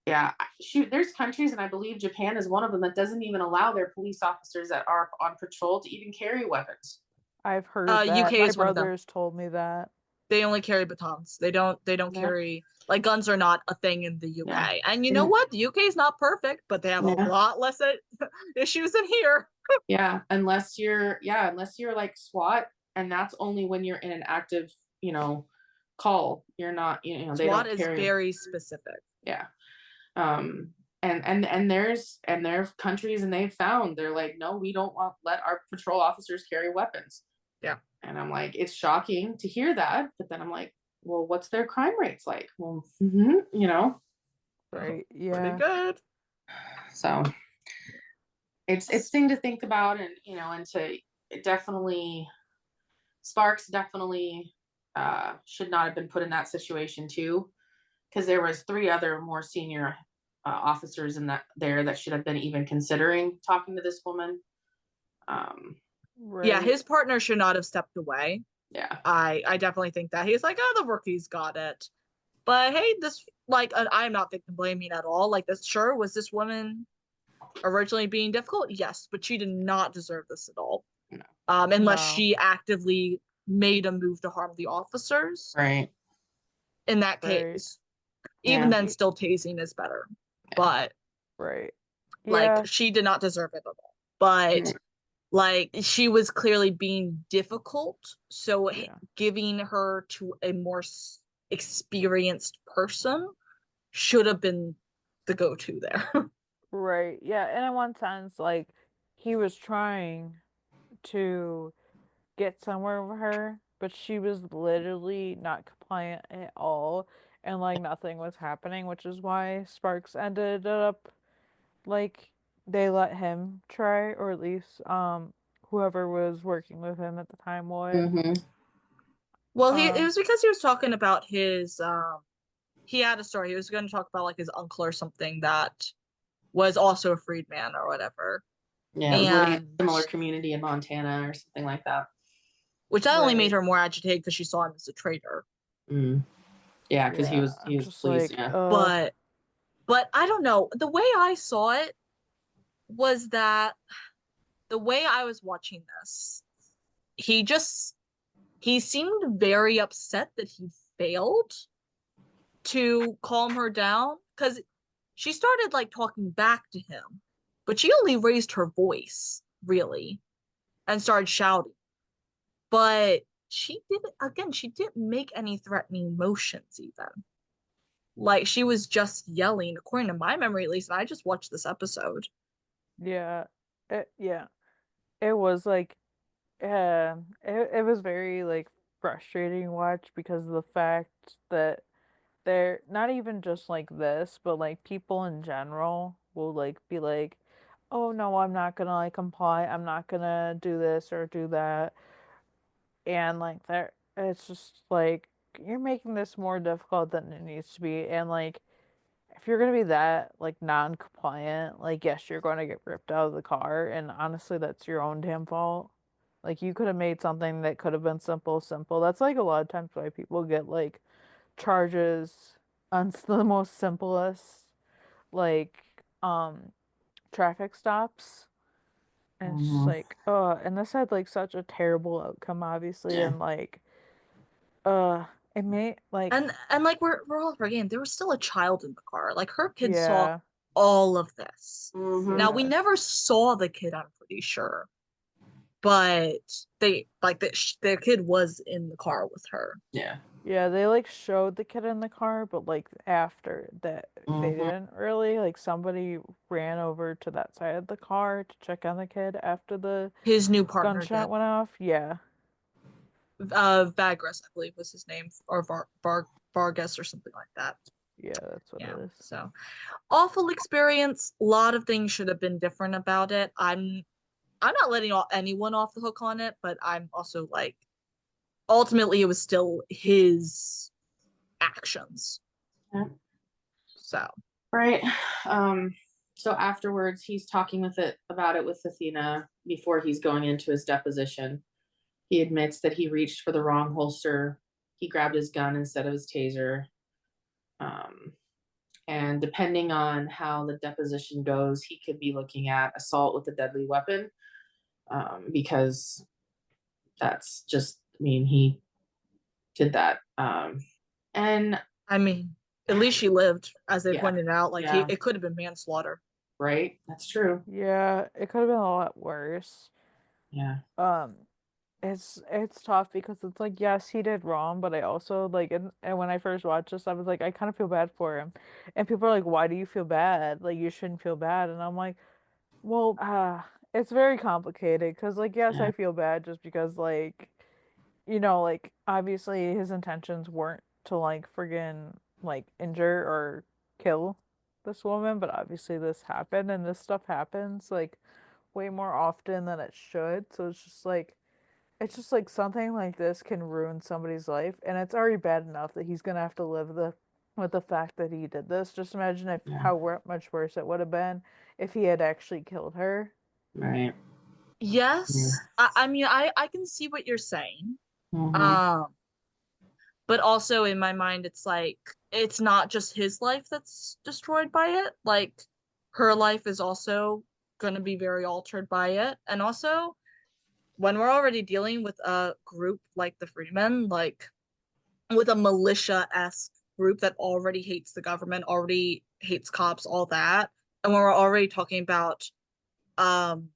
Yeah, shoot, there's countries, and I believe Japan is one of them, that doesn't even allow their police officers that are on patrol to even carry weapons. I've heard that. UK My is one of them. brothers told me that. They only carry batons. They don't Yeah. carry, like, guns are not a thing in the UK. Yeah. And you know what? The UK is not perfect, but they have a Yeah. lot less issues than here. Yeah, unless you're like SWAT, and that's only when you're in an active, call. You're not, they SWAT don't is carry. very specific. Yeah. And there are countries, and they've found, they're like, no, we don't let our patrol officers carry weapons. Yeah. And I'm like, it's shocking to hear that, but then I'm like, well, what's their crime rates like? Well, Right. Pretty Yeah. good. so it's thing to think about, and it definitely, Sparks definitely should not have been put in that situation too, because there was 3 other more senior officers in that should have been even considering talking to this woman. Right. Yeah, his partner should not have stepped away. Yeah. I definitely think that. He's like, oh, the rookie's got it. But hey, this, like, I'm not victim blaming at all. Like, this, sure, was this woman originally being difficult? Yes, but she did not deserve this at all. No. Unless No. she actively made a move to harm the officers. Right. In that Right. case, even Yeah. then, still tasing is better. But Right. like, Yeah. she did not deserve it at all. But Mm. like, she was clearly being difficult, so Yeah. giving her to a more experienced person should have been the go-to there. Right. Yeah. And in one sense, like, he was trying to get somewhere with her, but she was literally not compliant at all, and like nothing was happening, which is why Sparks ended up, like, they let him try, or at least whoever was working with him at the time would. Mm-hmm. Well, it was because he was talking about his he had a story. He was going to talk about, like, his uncle or something that was also a freedman or whatever. Yeah, it was living in a And similar community in Montana or something like that. which not only Right. made her more agitated because she saw him as a traitor. Mm. Yeah, because he was I'm just pleased. like, Yeah. But I don't know. The way I saw it was that the way I was watching this, he seemed very upset that he failed to calm her down, because she started, like, talking back to him, but she only raised her voice, really, and started shouting. But she didn't make any threatening motions even. Like, she was just yelling, according to my memory at least, and I just watched this episode. yeah, it was like, it was very, like, frustrating to watch, because of the fact that they're not even just like this, but like people in general will like be like, oh no, I'm not gonna like comply, I'm not gonna do this or do that, and like that, it's just like, you're making this more difficult than it needs to be. And like, if you're gonna be that like non-compliant, like, yes, you're gonna get ripped out of the car, and honestly that's your own damn fault. Like, you could have made something that could have been simple. That's like a lot of times why people get like charges on the most simplest, like, traffic stops. And it's just Mhm. like, and this had like such a terrible outcome, obviously. Yeah. And like, it may like, And like, we're all forgetting there was still a child in the car. Like, her kid saw yeah, all of this. Mhm. Now, we yeah, never saw the kid, I'm pretty sure, but they, like, their kid was in the car with her. Yeah. yeah, they like showed the kid in the car, but like after that, they Mhm. didn't really, like, somebody ran over to that side of the car to check on the kid after the His new partner gunshot did. went off. Yeah. Vagras, I believe, was his name, or Vargas or something like that. Yeah, that's what Yeah. it is. So, awful experience. A lot of things should have been different about it. I'm not letting anyone off the hook on it, but I'm also like, ultimately it was still his actions. Yeah. So, Right. So afterwards, he's talking about it with Athena before he's going into his deposition. He admits that he reached for the wrong holster. He grabbed his gun instead of his taser. And depending on how the deposition goes, he could be looking at assault with a deadly weapon, because that's just, I mean, he did that. And I mean, at least she lived, as they Yeah. pointed out. Like Yeah. it could have been manslaughter. right, that's true. Yeah, it could have been a lot worse. Yeah. Um, it's tough because it's like, yes, he did wrong, but I also like, and when I first watched this, I was like, I kind of feel bad for him. And people are like, why do you feel bad? Like, you shouldn't feel bad. And I'm like, well, it's very complicated because, like, yes, Yeah. I feel bad just because, like, you know, like, obviously his intentions weren't to, like, friggin', like, injure or kill this woman, but obviously this happened, and this stuff happens, like, way more often than it should. So it's just like something like this can ruin somebody's life, and it's already bad enough that he's gonna have to live with the fact that he did this. Just imagine if Yeah. how much worse it would have been if he had actually killed her. Right. Yes, I mean, I can see what you're saying. Mhm. But also in my mind, it's like it's not just his life that's destroyed by it. Like her life is also going to be very altered by it. And also, when we're already dealing with a group like the Freemen, like with a militia-esque group that already hates the government, already hates cops, all that, and when we're already talking about um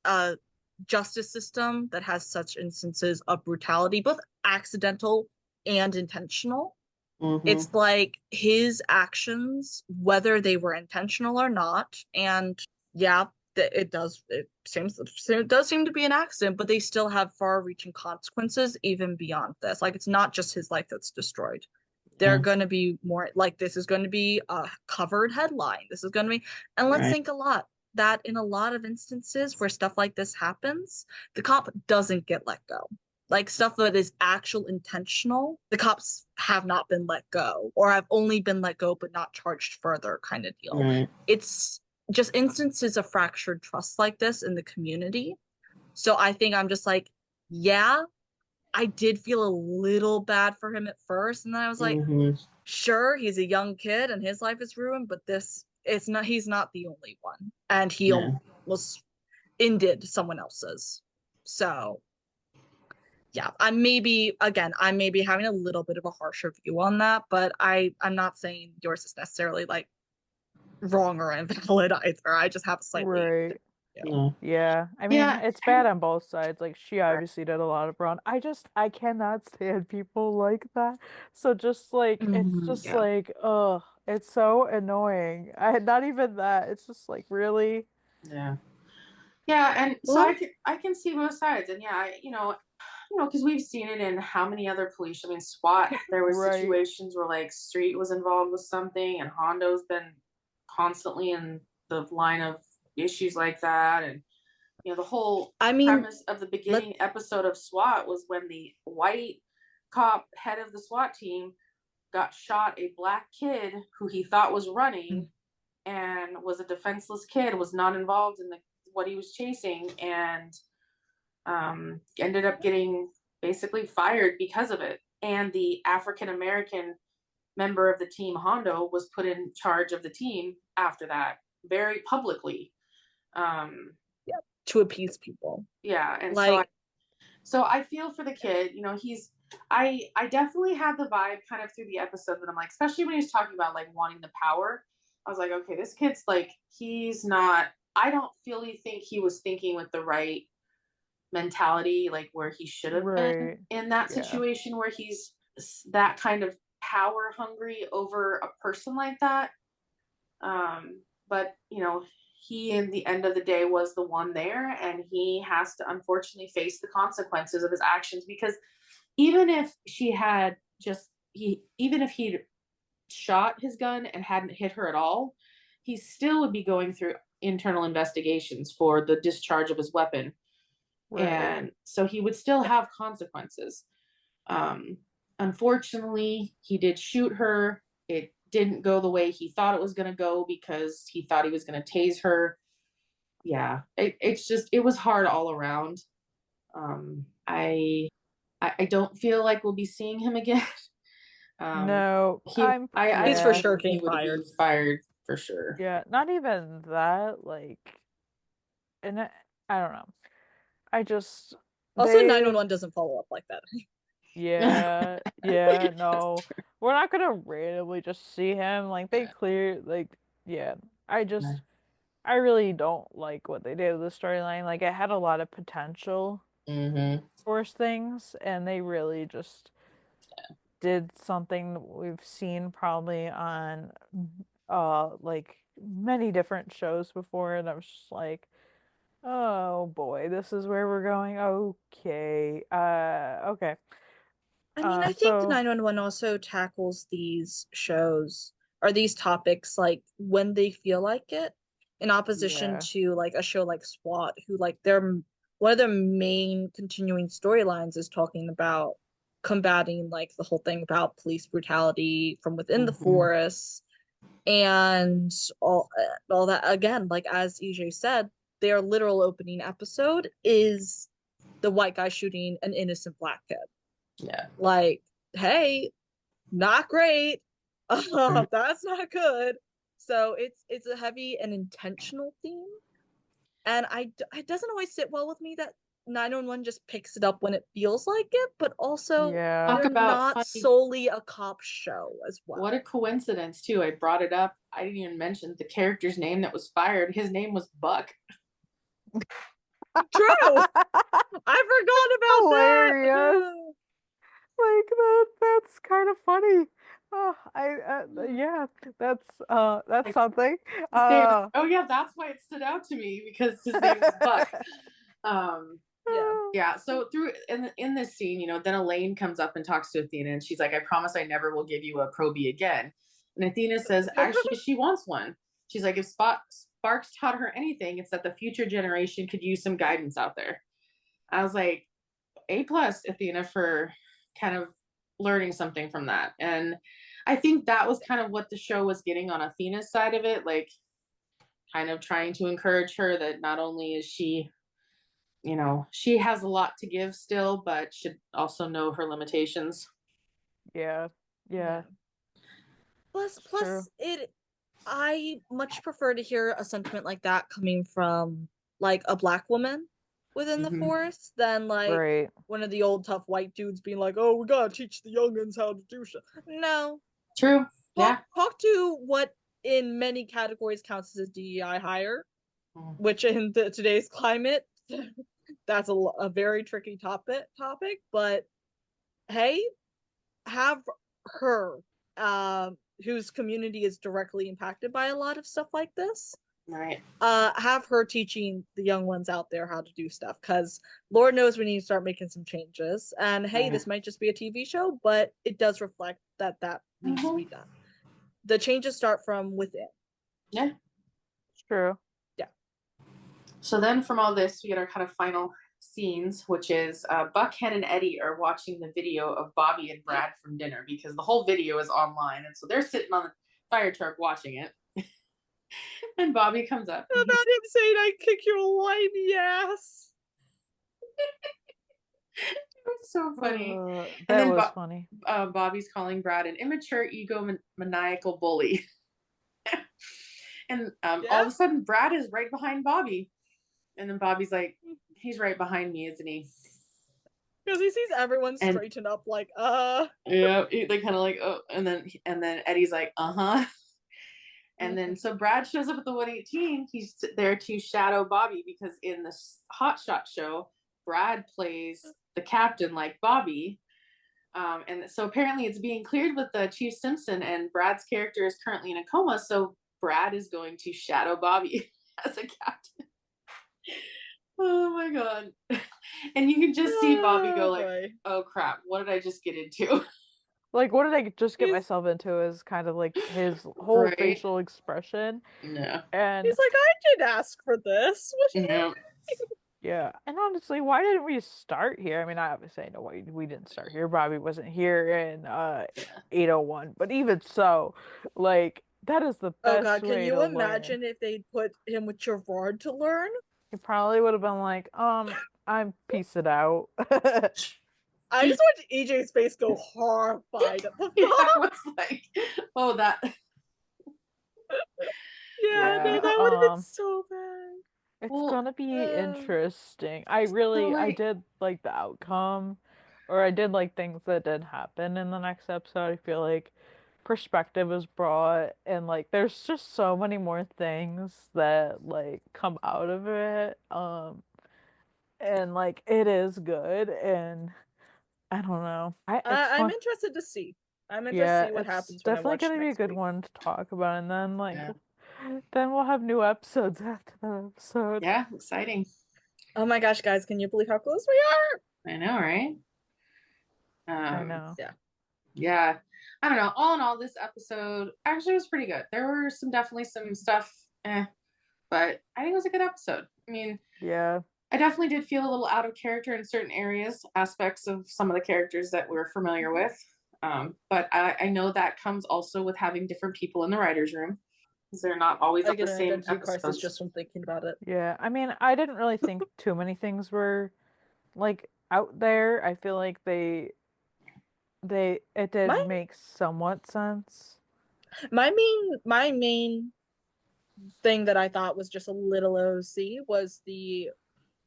a justice system that has such instances of brutality, both accidental and intentional. Mhm. It's like his actions, whether they were intentional or not, and yeah, it does seem to be an accident, but they still have far-reaching consequences even beyond this. Like it's not just his life that's destroyed. There are Yeah. going to be more, like this is going to be a covered headline. This is going to be, and let's Right. think a lot that in a lot of instances where stuff like this happens, the cop doesn't get let go. Like stuff that is actual intentional, the cops have not been let go or have only been let go but not charged further kind of deal. Right. It's just instances of fractured trust like this in the community. So I think I'm just like, yeah, I did feel a little bad for him at first. And then I was like, Mhm. sure, he's a young kid and his life is ruined, but he's not the only one. And he Yeah. almost ended someone else's. So yeah, I may be having a little bit of a harsher view on that, but I'm not saying yours is necessarily like wrong or invalid either. I just have a slightly Right. No. Yeah. I mean, Yeah. it's bad on both sides. Like, she obviously did a lot of wrong. I cannot stand people like that. So just like, it's just yeah. like, ugh, it's so annoying. Not even that. It's just like, really? Yeah. Yeah, and so Well, I can see both sides, and yeah, because we've seen it in how many other police. I mean, SWAT. There were Right. situations where like Street was involved with something, and Hondo's been constantly in the line of issues like that, and the whole I mean, premise of the let beginning episode of SWAT was when the white cop head of the SWAT team got shot a black kid who he thought was running and was a defenseless kid, was not involved in what he was chasing, and ended up getting basically fired because of it. And the African American member of the team, Hondo, was put in charge of the team after that, very publicly. Um, to appease people. yeah, and Like, so I feel for the kid. I definitely had the vibe kind of through the episode that I'm like, especially when he's talking about like wanting the power. I was like, okay, this kid's like, he's not. I don't really think he was thinking with the right mentality, like where he should have been Right. in that Yeah. situation where he's that kind of power hungry over a person like that. But he in the end of the day was the one there, and he has to unfortunately face the consequences of his actions, because even if she had just he even if he'd shot his gun and hadn't hit her at all, he still would be going through internal investigations for the discharge of his weapon, Right. and so he would still have consequences. um Unfortunately, he did shoot her. It didn't go the way he thought it was going to go because he thought he was going to tase her. Yeah, it was hard all around. I don't feel like we'll be seeing him again. No, He's for yeah, sure he getting would fired. be fired for sure. yeah, not even that, like, and I don't know. I just Also, they 911 doesn't follow up like that. yeah, yeah, no. We're not gonna randomly just see him. Like they Yeah. clear like yeah. I really don't like what they did with the storyline. Like it had a lot of potential Mm-hmm. for things and they really just did something that we've seen probably on like many different shows before and I was just like, oh boy, this is where we're going. Okay. Okay. I mean, I think So 911 also tackles these shows or these topics like when they feel like it, in opposition yeah. to like a show like SWAT, who like their one of their main continuing storylines is talking about combating like the whole thing about police brutality from within the Mhm. forest and all that. Again, like as EJ said, their literal opening episode is the white guy shooting an innocent black kid. Yeah. Like, hey, not great. That's not good. So it's a heavy and intentional theme, and it doesn't always sit well with me that 911 just picks it up when it feels like it, but also Yeah. Talk they're about not funny. solely a cop show as well. What a coincidence, too. I brought it up. I didn't even mention the character's name that was fired. His name was Buck. True. I forgot about Hilarious. that. Like that's kind of funny. Yeah, that's something. Oh yeah, that's why it stood out to me because his name was Buck. Yeah. Yeah. So through in this scene, then Elaine comes up and talks to Athena, and she's like, "I promise I never will give you a probie again." And Athena says, "Actually, she wants one." She's like, "If Sparks taught her anything, it's that the future generation could use some guidance out there." I was like, A plus Athena for kind of learning something from that. And I think that was kind of what the show was getting on Athena's side of it, like kind of trying to encourage her that not only is she, she has a lot to give still, but should also know her limitations. Yeah. Yeah. Plus, True. I much prefer to hear a sentiment like that coming from like a black woman within the Mhm. forest than like Right. one of the old tough white dudes being like, "Oh, we gotta teach the youngins how to do shit." No, True. Yeah. talk to what in many categories counts as a DEI hire, which in today's climate, that's a very tricky topic. But hey, have her, whose community is directly impacted by a lot of stuff like this, Right. have her teaching the young ones out there how to do stuff, because Lord knows we need to start making some changes. And hey, Right. this might just be a TV show, but it does reflect that needs to be done. The changes start from within. Yeah. It's true. Yeah. So then from all this, we get our kind of final scenes, which is Buckhead and Eddie are watching the video of Bobby and Brad from dinner because the whole video is online. And so they're sitting on the fire truck watching it. And Bobby comes up. About him saying, "I kick your limey ass." It's so funny. That then was funny. Bobby's calling Brad an immature, egomaniacal bully. And all of a sudden, Brad is right behind Bobby. And then Bobby's like, he's right behind me, isn't he? Because he sees everyone straighten up like, Yeah, they kind of like, oh, and then Eddie's like, uh-huh. And then so Brad shows up at the 118. He's there to shadow Bobby because in the HOTSHOTS show, Brad plays the captain like Bobby. And so apparently it's being cleared with Chief Simpson, and Brad's character is currently in a coma. So Brad is going to shadow Bobby as a captain. Oh my God. And you can just see Bobby go like, oh crap, what did I just get into? Like, what did I just get myself into is kind of like his whole facial expression. Yeah. And he's like, I did ask for this. Yeah. And honestly, why didn't we start here? I mean, obviously I know why we didn't start here. Bobby wasn't here in 801. But even so, like, that is the best Oh God, can you imagine learn. if they put him with Gerard to learn? He probably would have been like, I'm piece it out. I just watched EJ's face go horrified at the Yeah, I thought. was like, oh, that. Yeah, no, Yeah, that would have been so bad. it's Well, gonna be uh, interesting. I like, did like the outcome, or I did like things that did happen in the next episode. I feel like perspective is brought, and like there's just so many more things that like come out of it. And like it is good, and I don't know. It's I'm fun. interested to see. I'm interested to Yeah, see what it's happens when I definitely watch gonna be a next good week. one to talk about, and then yeah, then we'll have new episodes after that episode. yeah, exciting. Oh my gosh, guys, can you believe how close we are? I know, right? I know. Yeah. Yeah, I don't know. All in all, this episode actually was pretty good. There were definitely some stuff, but I think it was a good episode. I mean, Yeah. I definitely did feel a little out of character in certain areas, aspects of some of the characters that we're familiar with. But I know that comes also with having different people in the writers' room, because they're not always I on get the an same identity crisis episodes. just from thinking about it. Yeah. I mean, I didn't really think too many things were like out there. I feel like it did My make somewhat sense. my main thing that I thought was just a little OC was the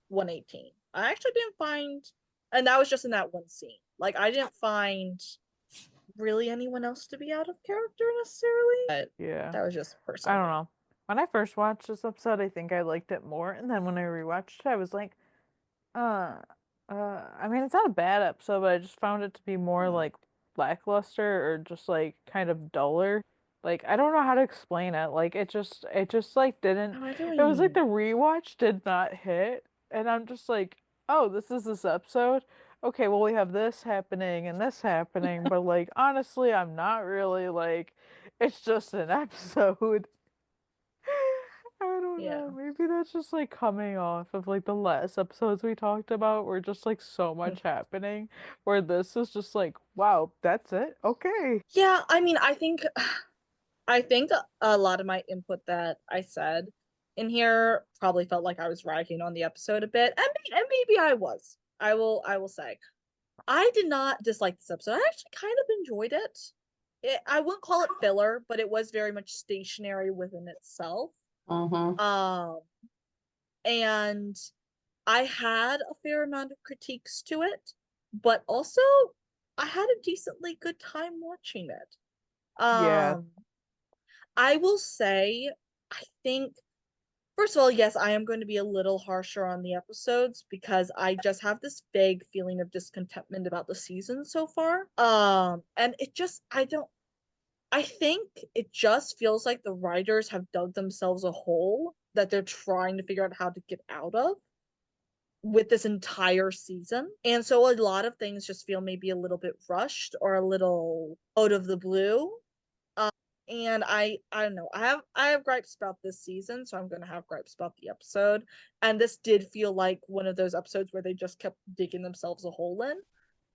118. I actually didn't find, and that was just in that one scene. Like I didn't find really anyone else to be out of character necessarily. But Yeah. that was just I personal. don't know. When I first watched this episode, I think I liked it more, and then when I rewatched it, I was like, uh, I mean, it's not a bad episode, but I just found it to be more like lackluster or just like kind of duller. Like I don't know how to explain it. Like it just like didn't. Oh, I don't It was like even. the rewatch did not hit, and I'm just like, oh, this is this episode. Okay, well we have this happening, but like honestly, I'm not really like. It's just an episode. I don't Yeah. know. Maybe that's just like coming off of like the last episodes we talked about where just like so much happening. Where this is just like, wow, that's it? Okay. Yeah, I mean, I think a lot of my input that I said in here probably felt like I was ragging on the episode a bit, and maybe I was. I will say I did not dislike this episode. I actually kind of enjoyed it. I wouldn't call it filler, but it was very much stationary within itself. Mm-hmm. And I had a fair amount of critiques to it, but also I had a decently good time watching it. Yeah. I will say, I think, first of all, yes, I am going to be a little harsher on the episodes because I just have this vague feeling of discontentment about the season so far. And it just, I think it just feels like the writers have dug themselves a hole that they're trying to figure out how to get out of with this entire season. And so a lot of things just feel maybe a little bit rushed or a little out of the blue. And I don't know. I have gripes about this season, so I'm gonna have gripes about the episode. And this did feel like one of those episodes where they just kept digging themselves a hole in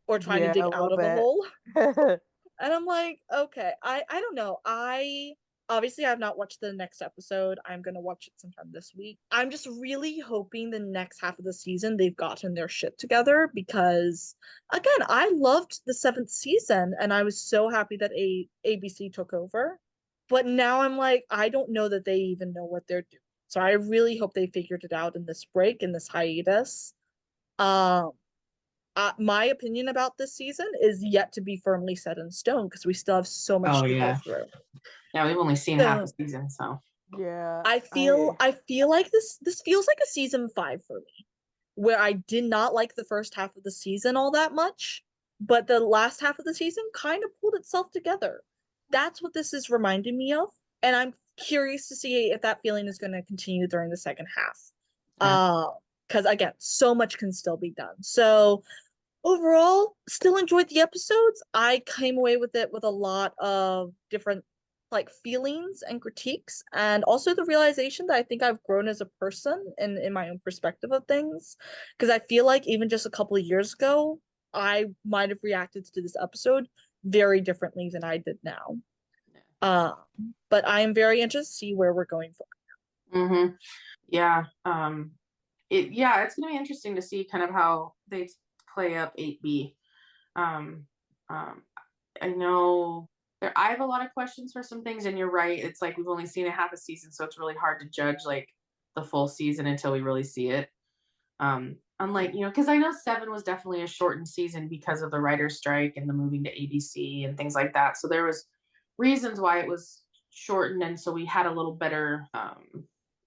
or trying to Yeah, dig a out little of a hole. bit. And I'm like, okay, I don't know. I obviously I've not watched the next episode. I'm gonna watch it sometime this week. I'm just really hoping the next half of the season they've gotten their shit together because again, I loved the seventh season and I was so happy that ABC took over. But now I'm like, I don't know that they even know what they're doing. So I really hope they figured it out in this break, in this hiatus. Um, my opinion about this season is yet to be firmly set in stone because we still have so much Oh to go yeah, through. yeah. We've only seen half a So season, so Yeah. I feel like this feels like a season 5 for me, where I did not like the first half of the season all that much, but the last half of the season kind of pulled itself together. That's what this is reminding me of, and I'm curious to see if that feeling is going to continue during the second half. yeah. Because again, so much can still be done. So overall, still enjoyed the episodes. I came away with it with a lot of different like feelings and critiques, and also the realization that I think I've grown as a person in my own perspective of things. Because I feel like even just a couple of years ago, I might have reacted to this episode very differently than I did now. Uh, but I am very interested to see where we're going from. Mm-hmm. Yeah. It's gonna be interesting to see kind of how they play up 8B. Um, I know I have a lot of questions for some things, and you're right. It's like we've only seen a half a season, so it's really hard to judge like the full season until we really see it. Unlike, because I know Seven was definitely a shortened season because of the writer's strike and the moving to ABC and things like that. So there was reasons why it was shortened, and so we had a little better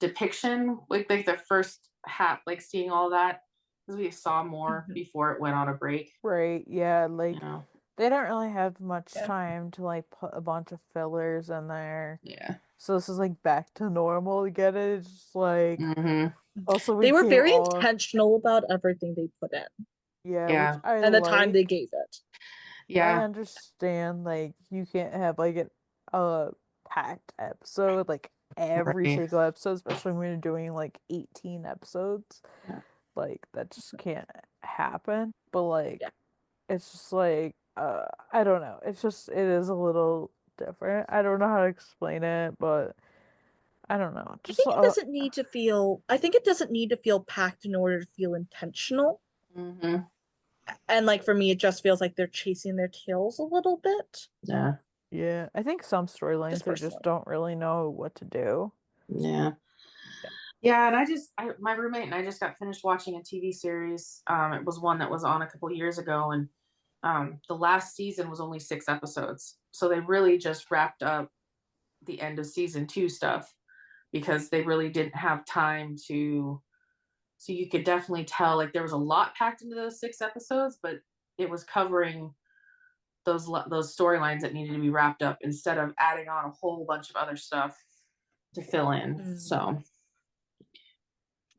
depiction, like the first half, like seeing all that because we saw more before it went on a break. Right, yeah, like You know? they don't really have much time to like put a bunch of fillers in there. Yeah. So this is like back to normal to get it. It's just like also we They were came very all, intentional about everything they put in which I and the time they like. gave it. I Yeah. understand like you can't have like a packed episode like every Right. single episode, especially when you're doing like 18 episodes. Yeah. Like that just can't happen. But like Yeah. it's just like I don't know. It is a little different. I don't know how to explain it, but I don't know. I Just think it doesn't need to feel I think it doesn't need to feel packed in order to feel intentional. Mm-hmm. And like for me, it just feels like they're chasing their tails a little bit. Yeah. yeah, I think some storylines Just they just personally. don't really know what to do. Yeah. Yeah, and my roommate and I just got finished watching a TV series. It was one that was on a couple years ago, and the last season was only 6 episodes, so they really just wrapped up the end of season 2 stuff because they really didn't have time to. So you could definitely tell like there was a lot packed into those 6 episodes, but it was covering those storylines that needed to be wrapped up instead of adding on a whole bunch of other stuff to fill in. So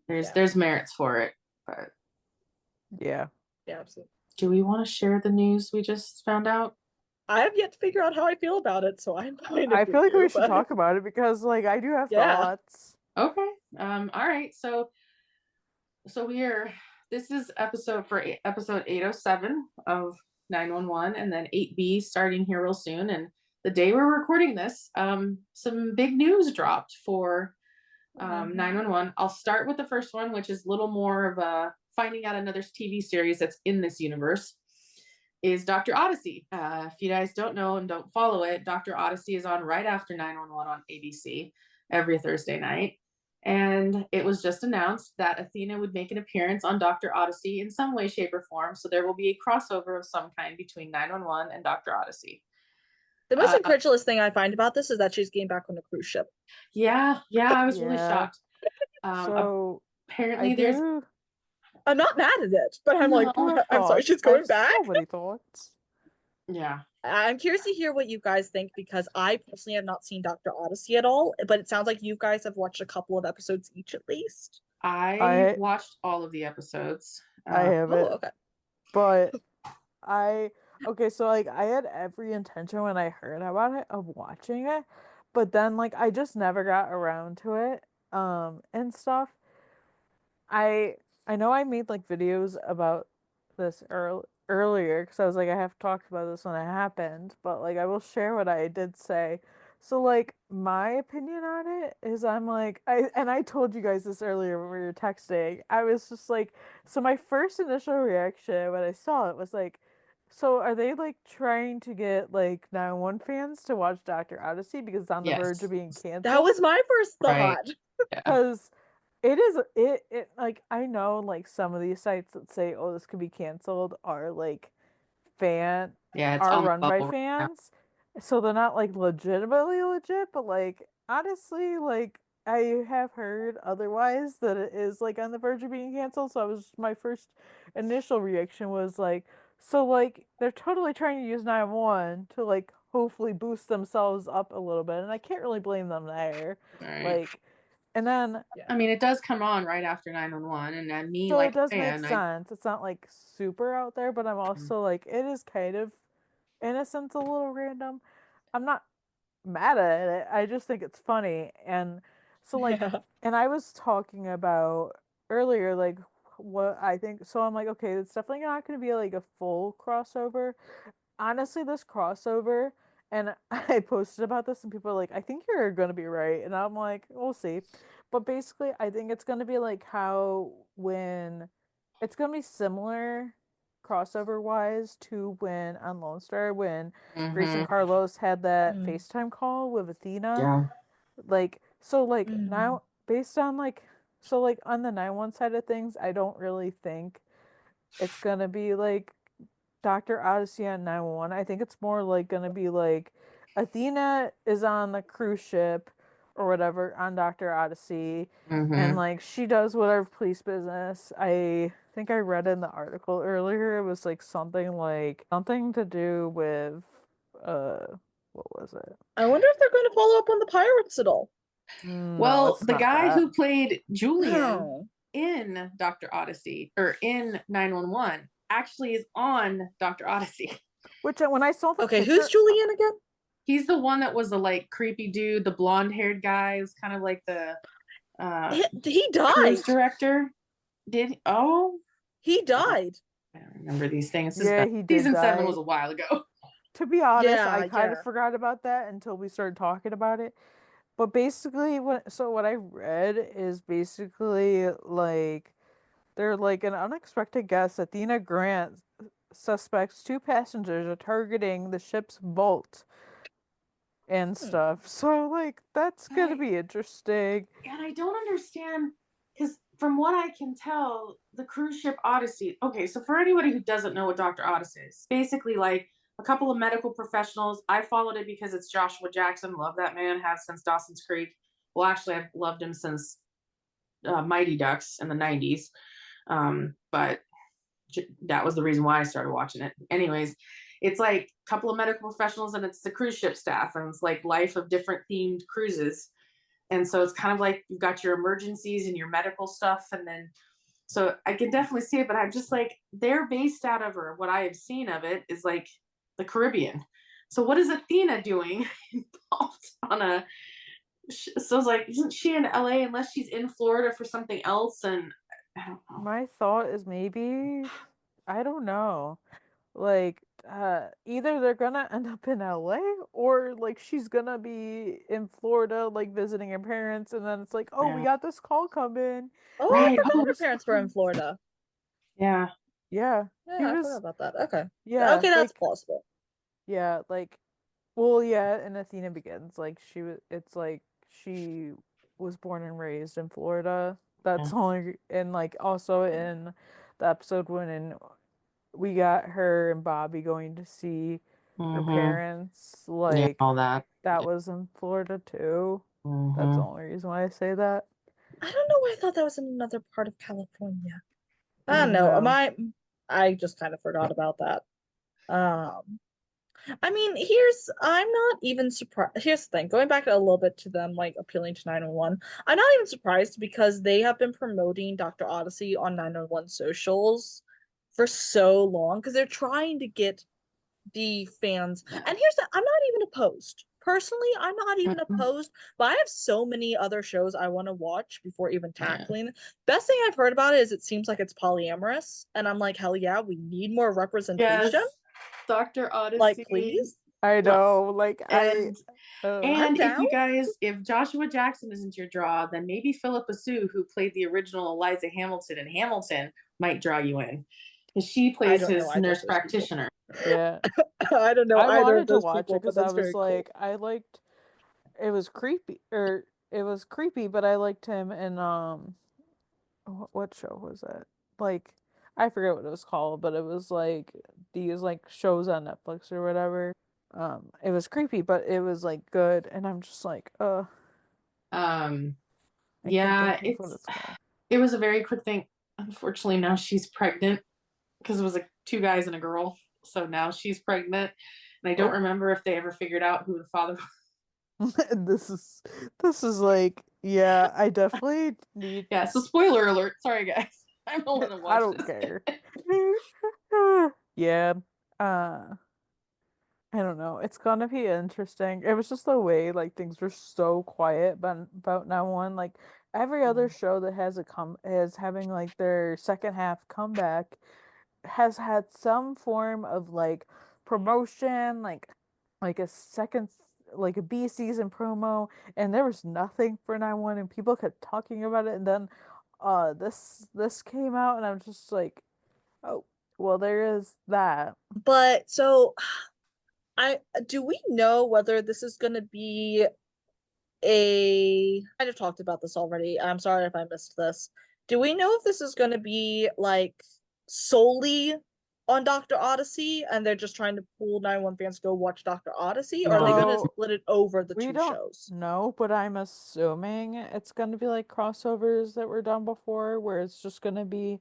there's merits for it, but Yeah. Yeah, absolutely. do we want to share the news we just found out? I have yet to figure out how I feel about it, so I'm fine. I feel like we should but... talk about it because like I do have Yeah. thoughts. Okay. All right. So this is episode 807 of 911, and then 8B starting here real soon. And the day we're recording this, some big news dropped for 911. I'll start with the first one, which is a little more of a finding out another TV series that's in this universe. Is Dr. Odyssey. If you guys don't know and don't follow it, Dr. Odyssey is on right after 911 on ABC every Thursday night. And it was just announced that Athena would make an appearance on Dr. Odyssey in some way, shape, or form. So there will be a crossover of some kind between 911 and Dr. Odyssey. The most incredulous thing I find about this is that she's getting back on a cruise ship. Yeah, I was really shocked. So apparently there's I'm not mad at it, but I'm like, I I'm sorry, she's going back. So many thoughts. Yeah. I'm curious to hear what you guys think because I personally have not seen Dr. Odyssey at all, but it sounds like you guys have watched a couple of episodes each at least. I watched all of the episodes. I haven't. Okay. But so like I had every intention when I heard about it of watching it, but then like I just never got around to it and stuff. I know I made like videos about this earlier because I was like I have talked about this when it happened, but like I will share what I did say. So like my opinion on it is I'm like I told you guys this earlier when we were texting. I was just like so my first initial reaction when I saw it was like so are they like trying to get like 911 fans to watch Dr. Odyssey because it's on the verge of being canceled? That was my first thought. Because it like I know like some of these sites that say oh this could be canceled are like are run by fans, so they're not like legitimately legit, but like honestly like I have heard otherwise that it is like on the verge of being canceled. So my first initial reaction was like so like they're totally trying to use 911 to like hopefully boost themselves up a little bit, and I can't really blame them there. Like and then I mean it does come on right after 911, and then me so like it does make sense. It's not like super out there, but I'm also like it is kind of in a sense a little random. I'm not mad at it. I just think it's funny. And so like and I was talking about earlier like what I think, so I'm like okay, it's definitely not going to be like a full crossover. Honestly, this crossover, and I posted about this and people are like I think you're going to be right, and I'm like we'll see. But basically I think it's going to be like how when it's going to be similar crossover wise to when on Lone Star when Grace and Mhm. Carlos had that Mm. FaceTime call with Athena. Yeah. Like so like Mm. now based on like so like on the 9-1 side of things, I don't really think it's gonna be like Dr. Odyssey on 911. I think it's more like gonna be like Athena is on the cruise ship or whatever on Dr. Odyssey, and Mhm. like she does whatever police business. I think I read in the article earlier it was like something to do with what was it? I wonder if they're going to follow up on the pirates at all. No, Well, it's the not guy that. who played Julian No. in Dr. Odyssey or in 911 actually is on Dr. Odyssey. Which when I saw the Okay, picture, who's Julian again? He's the one that was the like creepy dude, the blonde-haired guy. It was kind of like the He died. cruise director. Oh, He died. I don't remember these things. Yeah, he did Season 7 die. was a while ago. To be honest, Yeah, I kind of yeah. forgot about that until we started talking about it. But basically, what I read is basically like they're like an unexpected guest. Athena Grant suspects 2 passengers are targeting the ship's bolt and stuff. So like that's gonna be interesting. And I don't understand because from what I can tell, the cruise ship Odyssey. Okay, so for anybody who doesn't know what Dr. Odyssey is, basically like a couple of medical professionals. I followed it because it's Joshua Jackson. Love that man. Have since Dawson's Creek. Well, actually, I've loved him since Mighty Ducks in the '90s. But that was the reason why I started watching it. Anyways, it's like a couple of medical professionals and it's the cruise ship staff and it's like life of different themed cruises. And so it's kind of like you've got your emergencies and your medical stuff. And then, so I can definitely see it, but I'm just like, they're based out of, or what I have seen of it is like the Caribbean. So what is Athena doing involved on a, so it's like, isn't she in LA unless she's in Florida for something else? And I don't know. My thought is maybe I don't know. Like either they're gonna end up in LA or like she's gonna be in Florida like visiting her parents and then it's like, oh, we Yeah. got this call coming. Oh, I Right. forgot Oh, her parents were in Florida. yeah. Yeah. He Yeah, I was forgot about that. Okay. yeah, Okay, that's like plausible. yeah, like well yeah, in Athena Begins, like she was it's like she was born and raised in Florida. That's Yeah. only and like also in the episode when we got her and Bobby going to see her parents. Yeah, Like all that. that was in Florida too. That's the only reason why I say that. I don't know why I thought that was in another part of California. I don't know. No. I just kind of forgot about that. I mean, I'm not even surprised. Here's the thing, going back a little bit to them like appealing to 911, I'm not even surprised because they have been promoting Dr. Odyssey on 911 socials for so long because they're trying to get the fans. And here's the I'm not even opposed. Personally, I'm not even opposed, but I have so many other shows I want to watch before even tackling. Best thing I've heard about it is it seems like it's polyamorous, and I'm like, hell yeah, we need more representation. Yes. Dr. Odyssey. Like, please. I know, like And I'm if down. you guys, if Joshua Jackson isn't your draw, then maybe Philippa Sue, who played the original Eliza Hamilton in Hamilton, might draw you in. Because she plays don't his know either of nurse those practitioner. yeah. I don't know I either of wanted to those watch people, it but because I that's was very like cool. I liked it was creepy or it was creepy, but I liked him in what show was it? Like I forget what it was called, but it was like these like shows on Netflix or whatever. It was creepy, but it was like good, and I'm just like, Um, I can't yeah, think of what it's called. it was a very quick thing. Unfortunately, now she's pregnant because it was like 2 guys and a girl. So now she's pregnant. And I don't remember if they ever figured out who the father was. This is like, yeah, I definitely need. Yeah, so spoiler alert. Sorry, guys. I'm the one to watch I don't this. care. Yeah. I don't know. It's gonna be interesting. It was just the way like things were so quiet but about now one like every other show that has is having like their second half comeback has had some form of like promotion like a second like a B season promo and there was nothing for 9-1 and people kept talking about it and then this came out and I'm just like oh Well, there is that. But so do we know whether this is going to be a I kind of talked about this already. I'm sorry if I missed this. Do we know if this is going to be like solely on Dr. Odyssey and they're just trying to pull 911 fans to go watch Dr. Odyssey, or are they going to So, split it over the we two don't shows? know, but I'm assuming it's going to be like crossovers that were done before, where it's just going to be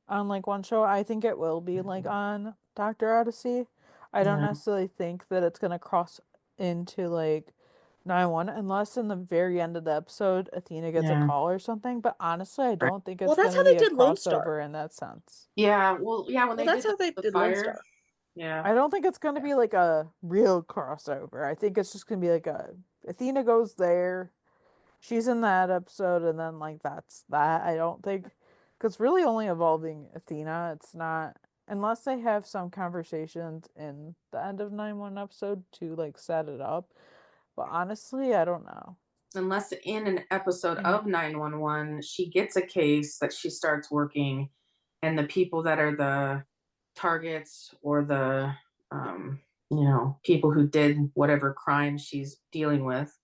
on like one show. I think it will be like on Dr. Odyssey. I don't Yeah. necessarily think that it's gonna cross into like 9-1 unless in the very end of the episode Athena gets a Yeah. call or something. But honestly, I don't think Well, it's that's gonna how they be a did Lone Star. crossover in that sense. Yeah, well, yeah, when Well, they that's did how they the did Lone fire. Star. Yeah. I don't think it's gonna be like a real crossover. I think it's just gonna be like a Athena goes there, she's in that episode, and then like that's that. I don't think because really only involving Athena. It's not unless they have some conversations in the end of 9-1 episode to like set it up. But honestly, I don't know. Unless in an episode Mhm. of 911, she gets a case that she starts working, and the people that are the targets or the, people who did whatever crime she's dealing with,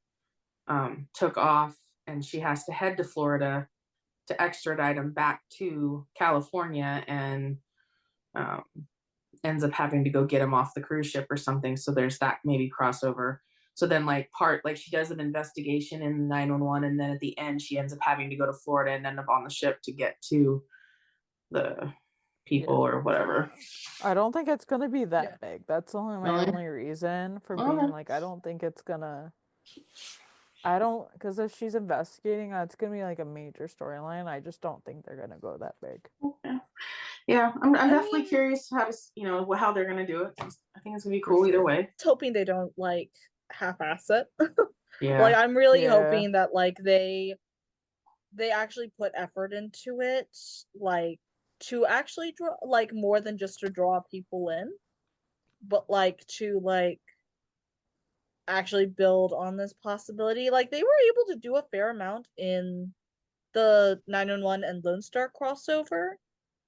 took off, and she has to head to Florida to extradite them back to California, and um, ends up having to go get him off the cruise ship or something. So there's that maybe crossover. So then like she does an investigation in 911, and then at the end she ends up having to go to Florida and end up on the ship to get to the people or whatever. I don't think it's gonna be that Yeah. big. That's only my Really? only reason for Okay. being like I don't think it's gonna. I don't because if she's investigating, it's gonna be like a major storyline. I just don't think they're gonna go that big. Okay. Yeah, I'm I definitely mean- curious how to how they're gonna do it. I think it's gonna be For cool either sure. way. Just hoping they don't like half-ass it. Yeah. Like I'm really Yeah. hoping that like they actually put effort into it, like to actually draw like more than just to draw people in, but like to like actually build on this possibility. Like they were able to do a fair amount in the 911 and Lone Star crossover,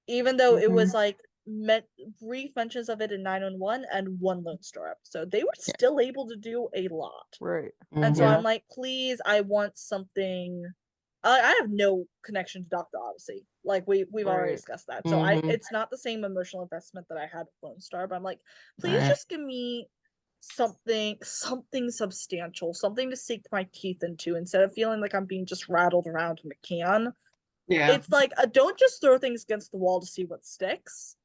even though it was like brief mentions of it in 911 and one Lone Star episode. They were still able to do a lot. Right. And so Yeah. I'm like, please, I want something. I have no connection to Dr. Odyssey. Like we've already Right. discussed that. So it's not the same emotional investment that I had with Lone Star, but I'm like, please Right. just give me something substantial, something to sink my teeth into instead of feeling like I'm being just rattled around in a can. Yeah, It's like don't just throw things against the wall to see what sticks.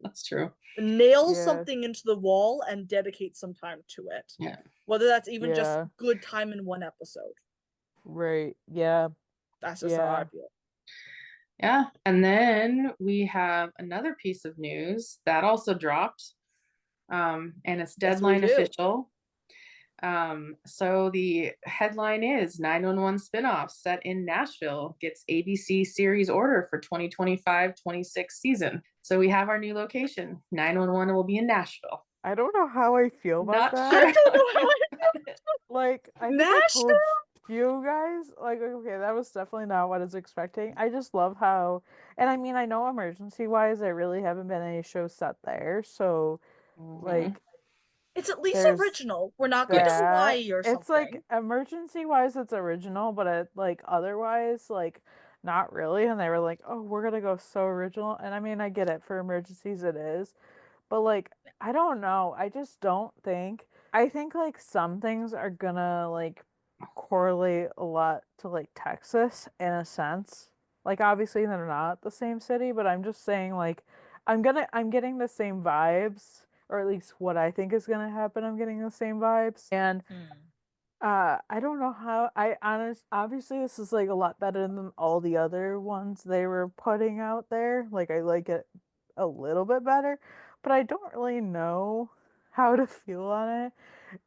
that's true. Nail Yeah. something into the wall and dedicate some time to it. Yeah. Whether that's even just Yeah. good time in one episode. Right. Yeah. That's just how I Yeah. feel. Yeah. And then we have another piece of news that also dropped. And it's Yes, we deadline do. official. So the headline is 911 spinoff set in Nashville gets ABC series order for 2025-26 season. So we have our new location. 911 will be in Nashville. I don't know how I feel Not about that. sure. I don't know how I Like, I think I told Nashville? you guys, like, okay, that was definitely not what I was expecting. I just love how, and I mean, I know emergency-wise, there really haven't been any shows set there, so, like, It's at least there's original. We're not going to that. Hawaii or something. It's like, emergency-wise, it's original, but like, otherwise, like, not really, and they were like, oh, we're gonna go so original, and I mean, I get it, for emergencies it is, but like, I don't know, I just don't think, I think like some things are gonna like correlate a lot to like Texas in a sense. Like obviously they're not the same city, but I'm just saying like I'm getting the same vibes, or at least what I think is gonna happen. I'm getting the same vibes. And I don't know how obviously this is like a lot better than all the other ones they were putting out there. Like I like it a little bit better, but I don't really know how to feel on it.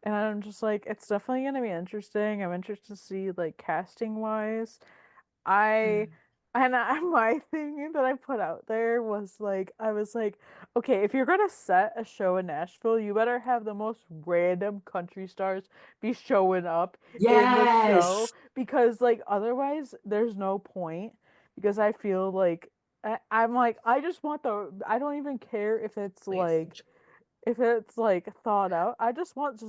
And I'm just like, it's definitely gonna be interesting. I'm interested to see like casting wise. I my thing that I put out there was like I was like, okay, if you're gonna set a show in Nashville, you better have the most random country stars be showing up in the show, because like otherwise there's no point, because I feel like I'm like, I just want I don't even care if it's Please. like thought out. I just want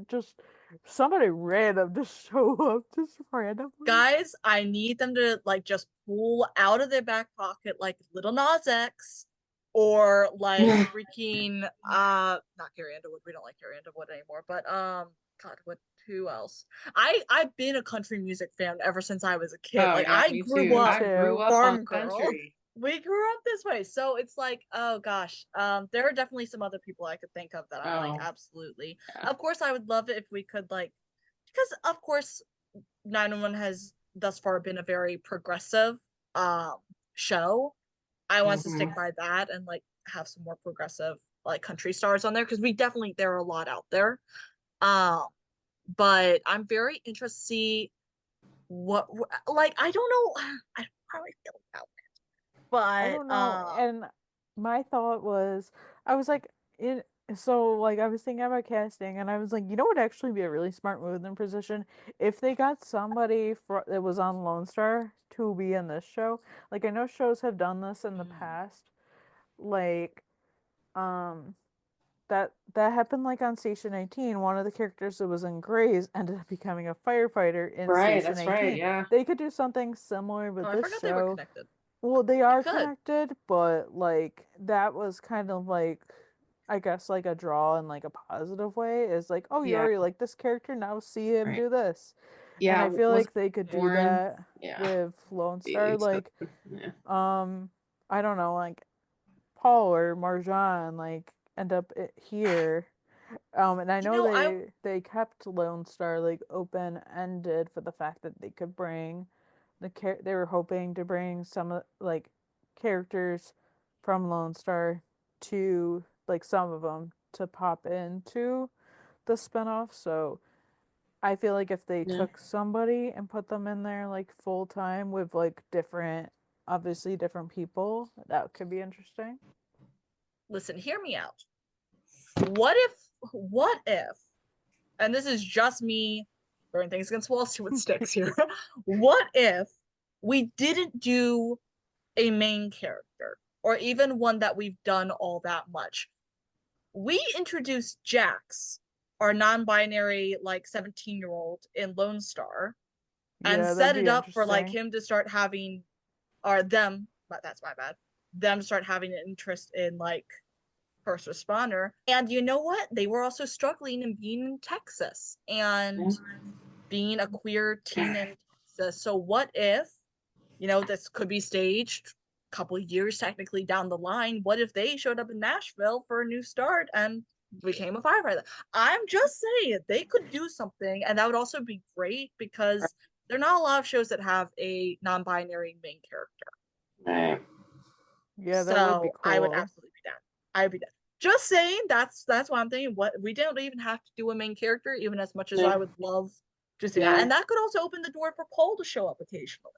just somebody random to show up just randomly. Guys, I need them to like just pull out of their back pocket like Little Nas X or like freaking not Carrie Underwood. We don't like Carrie Underwood anymore, but God, who else? I've been a country music fan ever since I was a kid. Oh like yeah, I me grew too. up I grew up farm on girl. country. We grew up this way. So it's like, oh gosh. There are definitely some other people I could think of that I'm like, Oh. absolutely. Yeah. Of course I would love it if we could like, because of course 911 has thus far been a very progressive show. I want to stick by that and like have some more progressive like country stars on there because there are a lot out there. But I'm very interested to see what like I don't know I don't probably feel about it. I But don't know. And my thought was, I was like, so like I was thinking about casting, and I was like, you know what, would actually be a really smart move in position if they got somebody that was on Lone Star to be in this show. Like I know shows have done this in the past, like um that happened like on Station 19. One of the characters that was in Grays ended up becoming a firefighter in Right, Station that's 18. right, yeah. They could do something similar with I this forgot they were show. connected. Well, they They are could. connected, but like that was kind of like, I guess, like a draw in like a positive way. Is like, oh, you Yeah. already like this character, now see him Right. do this. And Yeah, I feel was like they could do Warren. that Yeah. with Lone Star. Bailey, so, Like, yeah. I don't know, like Paul or Marjan like end up here. And I know I they kept Lone Star like open ended for the fact that they could bring they were hoping to bring some like characters from Lone Star to like some of them to pop into the spinoff. So I feel like if they Yeah. took somebody and put them in there like full time with like obviously different people, that could be interesting. listen, hear me out. What if, and this is just me throwing things against walls, see what sticks here. What if we didn't do a main character or even one that we've done all that much? We introduced Jax, our non-binary like 17-year-old in Lone Star, and Yeah, that'd set be it up for like interesting. him to start having, or them, but that's my bad, them start having an interest in like first responder. And you know what? They were also struggling in being in Texas and being a queer teen in Texas. So what if, this could be staged a couple years technically down the line. What if they showed up in Nashville for a new start and became a firefighter? I'm just saying they could do something, and that would also be great because there are not a lot of shows that have a non-binary main character. Right. Yeah, that would be So I would cool. absolutely be down. I would be down. Just saying, that's why I'm thinking. What, we don't even have to do a main character, even as much as Yeah. I would love to see Yeah. that. And that could also open the door for Paul to show up occasionally.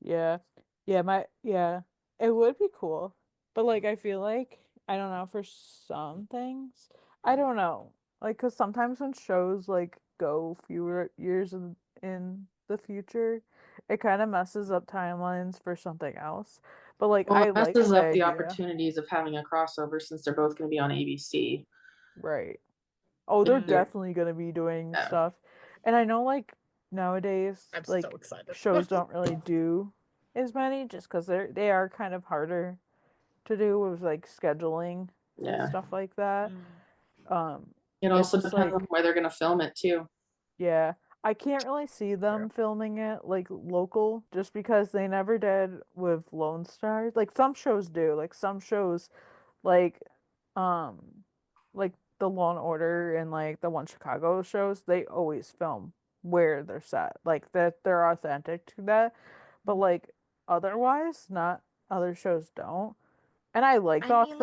Yeah. Yeah, it would be cool. But like I feel like I don't know, for some things, I don't know. Like cuz sometimes when shows like go fewer years in the future, it kind of messes up timelines for something else. But like Well, I it like messes the up the idea. opportunities of having a crossover since they're both going to be on ABC. Right. Oh, they're Like they're, definitely going to be doing yeah. stuff. And I know like nowadays I'm so like excited. shows don't really do as many just cuz they are kind of harder to do with like scheduling and Yeah. stuff like that. It It's also just depends on like, where they're going to film it too. yeah, I can't really see them filming it like local just because they never did with Lone Star. Like some shows do, like some shows like um like the Law and Order and like the One Chicago shows, they always film where they're set. Like that they're authentic to that. But like otherwise, not other shows don't. And I like I mean,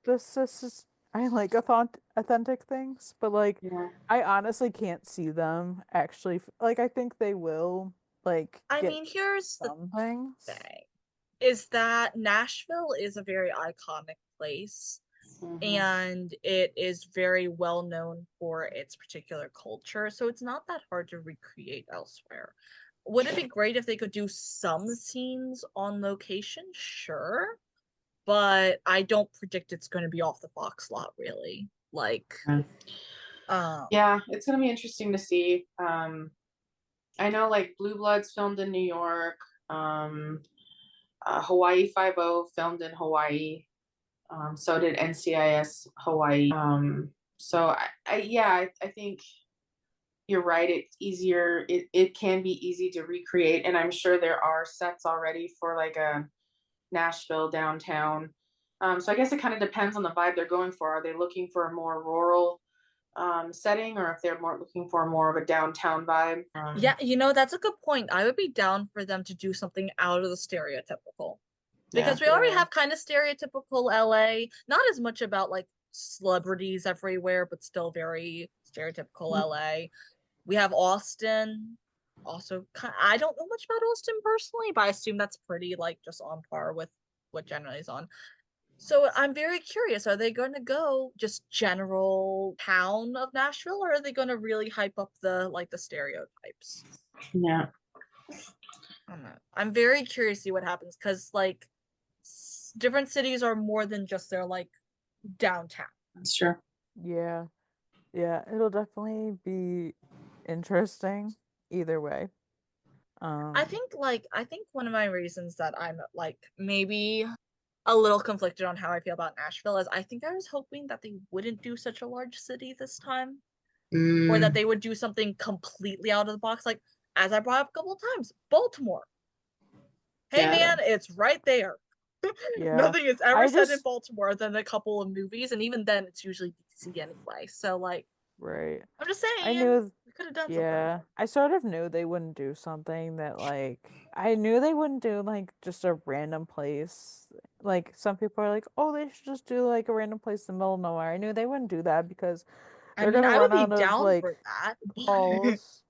let's. I like authentic things, but like Yeah. I honestly can't see them actually like I think they will like I get mean, here's the some things. thing: is that Nashville is a very iconic place, and it is very well known for its particular culture. So it's not that hard to recreate elsewhere. would it be great if they could do some scenes on location? Sure. But I don't predict it's going to be off the Fox lot, really. Like, yeah, it's gonna be interesting to see. I know like Blue Bloods filmed in New York. Hawaii 5-0 filmed in Hawaii. So did NCIS Hawaii. So I think you're right. It's easier. It can be easy to recreate, and I'm sure there are sets already for like a Nashville downtown. So I guess it kind of depends on the vibe they're going for. Are they looking for a more rural setting, or if they're more looking for more of a downtown vibe? Yeah, that's a good point. I would be down for them to do something out of the stereotypical. Because we already have kind of stereotypical LA, not as much about like celebrities everywhere, but still very stereotypical LA. We have Austin, also I don't know much about Austin personally, but I assume that's pretty like just on par with what generally is on. So I'm very curious, are they going to go just general town of Nashville, or are they going to really hype up the stereotypes? Yeah. I don't know. I'm very curious to see what happens, because like different cities are more than just their like downtown. That's true. Yeah. Yeah, it'll definitely be interesting either way. I think one of my reasons that I'm like maybe a little conflicted on how I feel about Nashville is I think I was hoping that they wouldn't do such a large city this time, or that they would do something completely out of the box. Like, as I brought up a couple of times, Baltimore. Hey man, it's right there. Yeah. Nothing is ever said in Baltimore than a couple of movies, and even then it's usually DC anyway. So like, right. I'm just saying, I knew we could have done something. I sort of knew they wouldn't do something that like I knew they wouldn't do like just a random place. Like some people are like, oh, they should just do like a random place in the middle of nowhere. I knew they wouldn't do that because they're gonna I run would be out of down like for that. calls.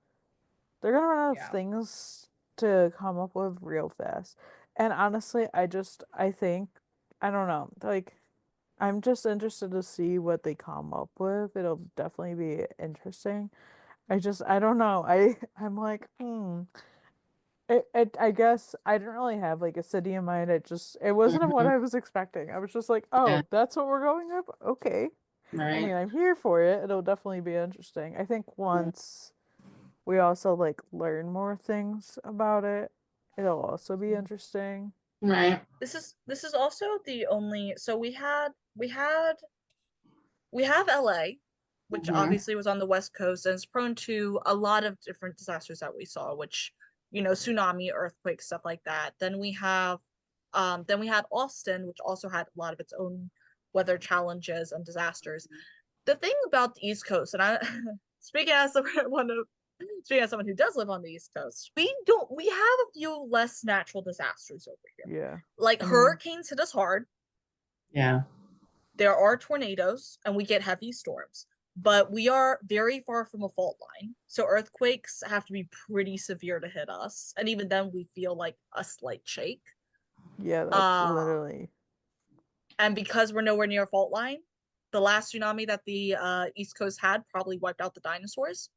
They're gonna run out of Yeah. things to come up with real fast. And honestly, I think I don't know, like I'm just interested to see what they come up with. It'll definitely be interesting. I don't know. I'm like, I guess I didn't really have like a city in mind. It wasn't what I was expecting. I was just like, oh, that's what we're going with? Okay. Right. I mean, I'm here for it. It'll definitely be interesting. I think once we also like learn more things about it, it'll also be interesting. Right. This is also the only, so we have LA, which obviously was on the West Coast and is prone to a lot of different disasters that we saw, which, tsunami, earthquakes, stuff like that. Then we had Austin, which also had a lot of its own weather challenges and disasters. The thing about the East Coast, and I speaking as someone who does live on the East Coast, we have a few less natural disasters over here. Yeah. Like hurricanes hit us hard. Yeah. There are tornadoes and we get heavy storms, but we are very far from a fault line. So earthquakes have to be pretty severe to hit us. And even then we feel like a slight shake. Yeah, that's literally. And because we're nowhere near a fault line, the last tsunami that the East Coast had probably wiped out the dinosaurs.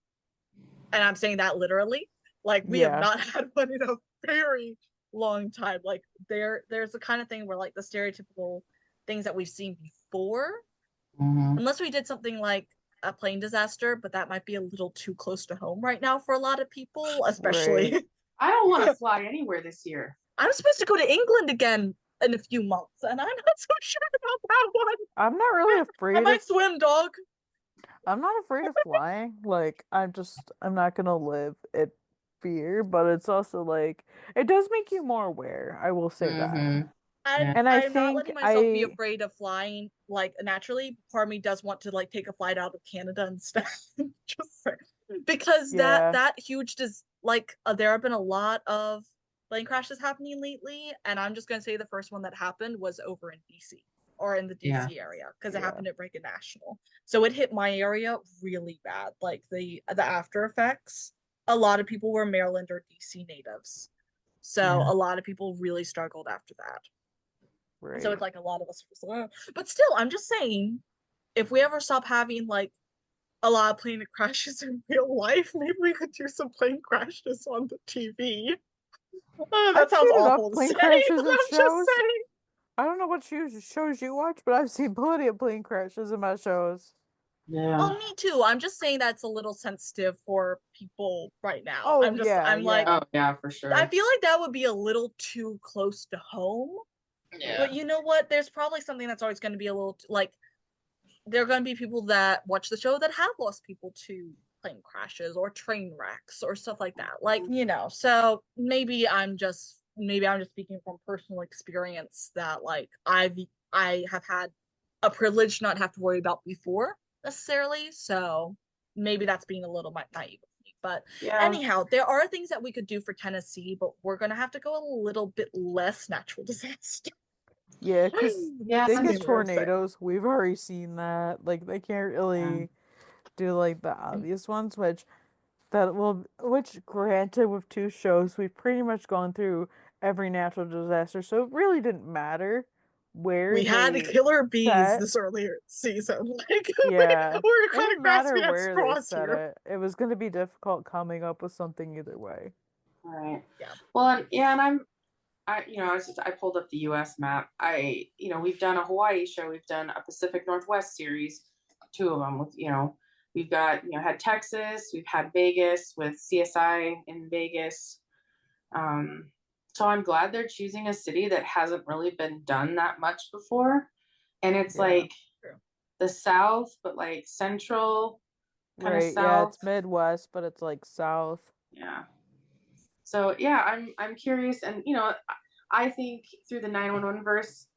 And I'm saying that literally. Like, we have not had one in a very long time. Like, there's the kind of thing where like the stereotypical things that we've seen before, unless we did something like a plane disaster, but that might be a little too close to home right now for a lot of people, especially. Right. I don't want to fly anywhere this year. I'm supposed to go to England again in a few months, and I'm not so sure about that one. I'm not really afraid. I might swim, dog. I'm not afraid of flying. Like, I'm not gonna live in fear, but it's also like it does make you more aware. I will say that. And I'm not letting myself be afraid of flying like naturally. Part of me does want to like take a flight out of Canada instead, just because that huge there have been a lot of plane crashes happening lately, and I'm just gonna say the first one that happened was over in DC or in the DC area because it happened at Reagan National. So it hit my area really bad. Like the after effects. A lot of people were Maryland or DC natives, so a lot of people really struggled after that. Right. So it's like a lot of us, but still, I'm just saying, if we ever stop having like a lot of plane crashes in real life. Maybe we could do some plane crashes on the TV. Oh, that I've sounds seen enough awful to plane say, crashes but in I'm just shows. saying. I don't know what shows you watch, but I've seen plenty of plane crashes in my shows. Yeah. Oh, me too. I'm just saying that's a little sensitive for people right now. Oh, I'm like, Oh yeah, for sure. I feel like that would be a little too close to home. Yeah. But you know what? There's probably something that's always going to be a little like there are going to be people that watch the show that have lost people to plane crashes or train wrecks or stuff like that. Like, so maybe I'm just speaking from personal experience that like I have had a privilege not have to worry about before necessarily. So maybe that's being a little naive of me. But Yeah. anyhow, there are things that we could do for Tennessee, but we're gonna have to go a little bit less natural disaster. Yeah, because Yeah, they that's get what I'm saying. tornadoes. We've already seen that. Like they can't really do like the obvious ones, which granted with two shows, we've pretty much gone through every natural disaster, so it really didn't matter where We had they killer bees set. this earlier season. Like, Yeah, we're it kind didn't of matter grasping at where they straws set here. it. It was going to be difficult coming up with something either way. All right. Yeah. Well, and I pulled up the U.S. map. We've done a Hawaii show. We've done a Pacific Northwest series, two of them with, we've got, had Texas, we've had Vegas with CSI in Vegas. So I'm glad they're choosing a city that hasn't really been done that much before. And it's like True. the South, but like central kind of Right, yeah, South. it's Midwest, but it's like South. Yeah. So yeah, I'm curious, and I think through the 911 verse,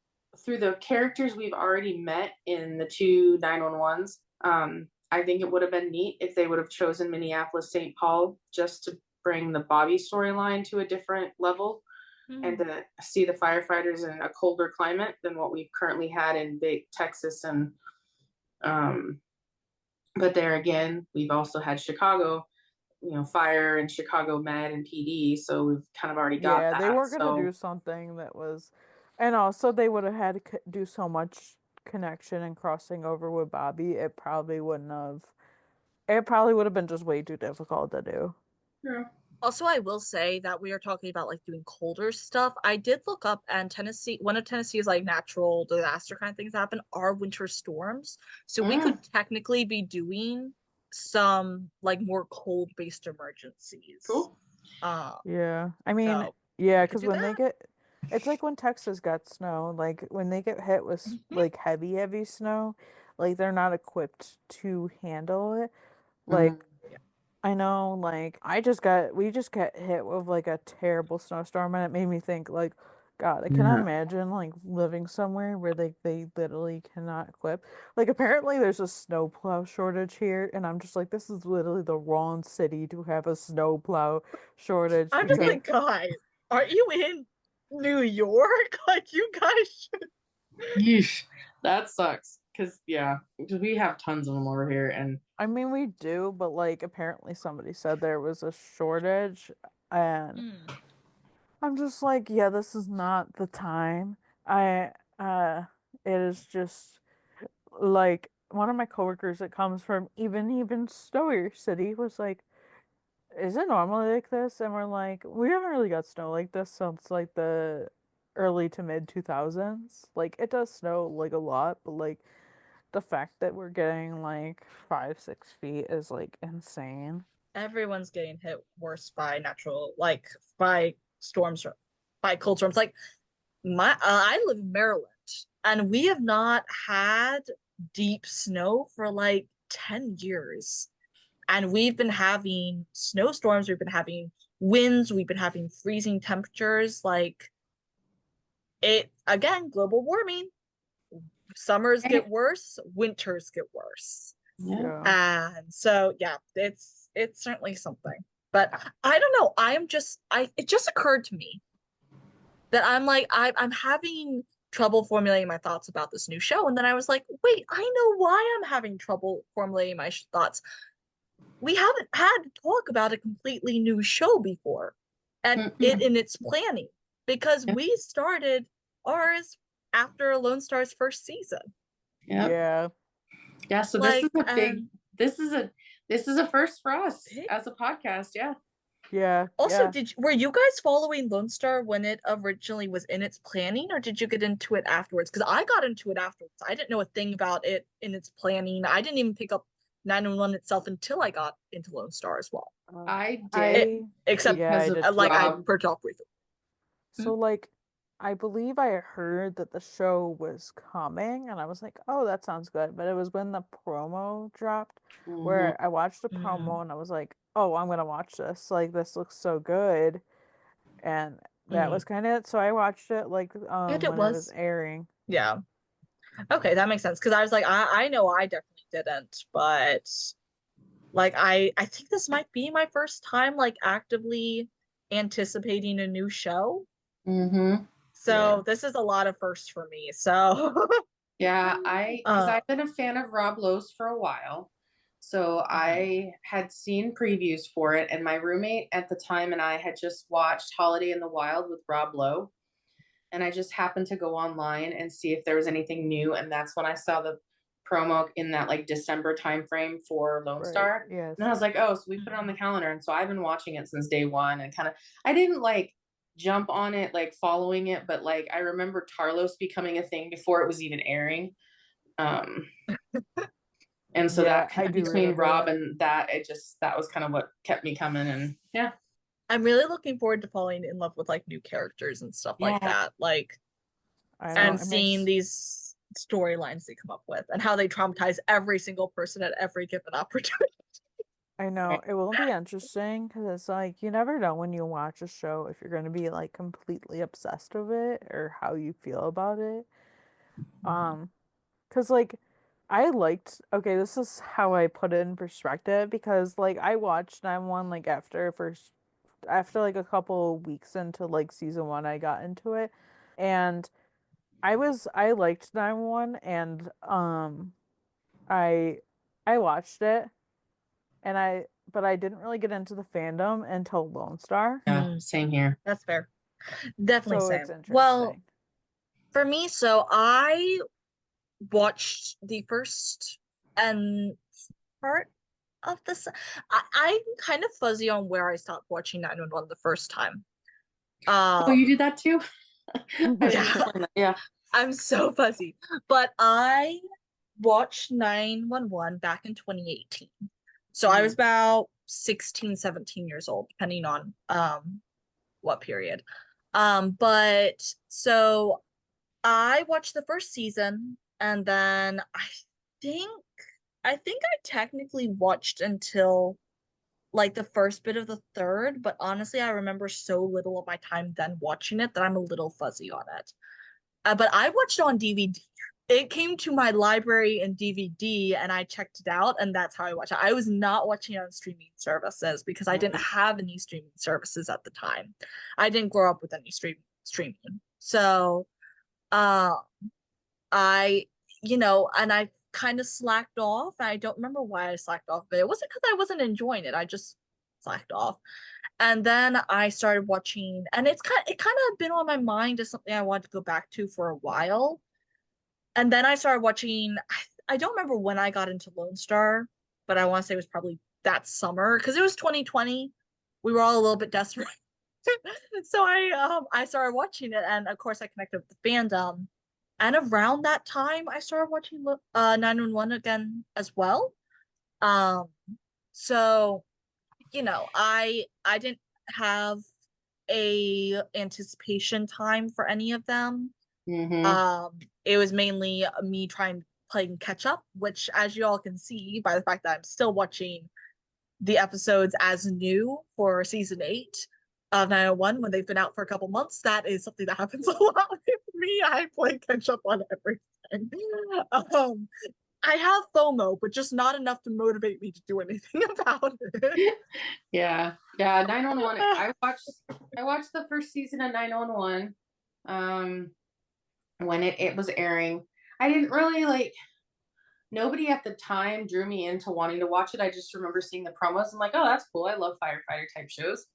through the characters we've already met in the two 911s, I think it would have been neat if they would have chosen Minneapolis, St. Paul, just to bring the Bobby storyline to a different level, and to see the firefighters in a colder climate than what we've currently had in big Texas and but there again, we've also had Chicago, fire and Chicago Med and PD. So we've kind of already got that. They were going to So do something that was, and also they would have had to do so much connection and crossing over with Bobby. It probably would have been just way too difficult to do. yeah. Also, I will say that we are talking about like doing colder stuff. I did look up, and Tennessee, one of Tennessee's like natural disaster kind of things happen are winter storms. So we could technically be doing some like more cold based emergencies. Cool. Yeah, I mean, So yeah, we could because do when they that. get, it's like when Texas got snow, like when they get hit with like heavy snow, like they're not equipped to handle it. Like I know, like we just got hit with like a terrible snowstorm, and it made me think, like, God, I cannot imagine like living somewhere where they literally cannot equip. Like, apparently there's a snowplow shortage here, and I'm just like, this is literally the wrong city to have a snowplow shortage I'm just because like, guys, aren't you in New York? Like, you guys should. Yeesh. That sucks. Because we have tons of them over here, and I mean we do, but like apparently somebody said there was a shortage, and I'm just like, yeah, this is not the time. I it is just like one of my coworkers that comes from even snowier city was like, is it normally like this? And we're like, we haven't really got snow like this since like the early to mid 2000s. Like it does snow like a lot, but like the fact that we're getting like 5, 6 feet is like insane. Everyone's getting hit worse by by storms, by cold storms. Like I live in Maryland, and we have not had deep snow for like 10 years. And we've been having snowstorms, we've been having winds, we've been having freezing temperatures. Like it again, global warming. Summers get worse, winters get worse. yeah. And so it's certainly something. But I don't know. It just occurred to me that I'm having trouble formulating my thoughts about this new show. And then I was like, wait, I know why I'm having trouble formulating my thoughts. We haven't had to talk about a completely new show before and it in its planning because we started ours after Lone Star's first season. Yeah. Yeah. So Like, this is a this is a first for us as a podcast. Yeah. Yeah. Also, yeah. were you guys following Lone Star when it originally was in its planning, or did you get into it afterwards? Because I got into it afterwards. I didn't know a thing about it in its planning. I didn't even pick up 911 itself until I got into Lone Star as well. I did. Except yeah, I because did of like I Rob. heard off briefly. So like I believe I heard that the show was coming and I was like, oh, that sounds good. But it was when the promo dropped where I watched the promo and I was like, oh, I'm gonna watch this. Like this looks so good. And that was kind of it. So I watched it like it when it was airing. Yeah. Okay, that makes sense. Because I was like, I know I definitely didn't, but like I think this might be my first time like actively anticipating a new show. So this is a lot of firsts for me. So yeah, because I've been a fan of Rob Lowe's for a while. So I had seen previews for it, and my roommate at the time and I had just watched Holiday in the Wild with Rob Lowe. And I just happened to go online and see if there was anything new. And that's when I saw the promo in that like December timeframe for Lone Star. Yes. And I was like, oh, so we put it on the calendar. And so I've been watching it since day one and I didn't like jump on it, like following it, but like I remember Tarlos becoming a thing before it was even airing. And so that between Rob and that, that was kind of what kept me coming. And yeah. I'm really looking forward to falling in love with like new characters and stuff like that. Like and seeing these storylines they come up with and how they traumatize every single person at every given opportunity. I know it will be interesting because it's like you never know when you watch a show if you're going to be like completely obsessed with it or how you feel about it. Because like okay, this is how I put it in perspective because like I watched 911 like after like a couple weeks into like season 1 I got into it and I liked 911 and I watched it and but I didn't really get into the fandom until Lone Star. Yeah, same here. That's fair. Definitely so same. It's interesting. Well, for me, so I watched the first and part of this. I'm kind of fuzzy on where I stopped watching 911 the first time. Oh, you did that too? Yeah. I'm so fuzzy. But I watched 911 back in 2018. So I was about 16, 17 years old, depending on what period. But so I watched the first season and then I think I technically watched until like the first bit of the third, but honestly, I remember so little of my time then watching it that I'm a little fuzzy on it. But I watched it on DVD. It came to my library in DVD and I checked it out, and that's how I watched it. I was not watching it on streaming services because I didn't have any streaming services at the time. I didn't grow up with any streaming. So I, and I kind of slacked off. I don't remember why I slacked off, but it wasn't because I wasn't enjoying it. I just slacked off. And then I started watching, and it kind of been on my mind as something I wanted to go back to for a while. And then I started watching, I don't remember when I got into Lone Star, but I want to say it was probably that summer because it was 2020. We were all a little bit desperate. So I started watching it, and of course I connected with the fandom. And around that time, I started watching 911 again as well. So, I didn't have a anticipation time for any of them. It was mainly me playing catch up, which, as you all can see by the fact that I'm still watching the episodes as new for season 8 of 901 when they've been out for a couple months. That is something that happens a lot with me. I play catch up on everything. I have FOMO, but just not enough to motivate me to do anything about it. Yeah. 911. I watched the first season of 911 when it was airing. I didn't really nobody at the time drew me into wanting to watch it. I just remember seeing the promos. I'm like, oh, that's cool. I love firefighter type shows.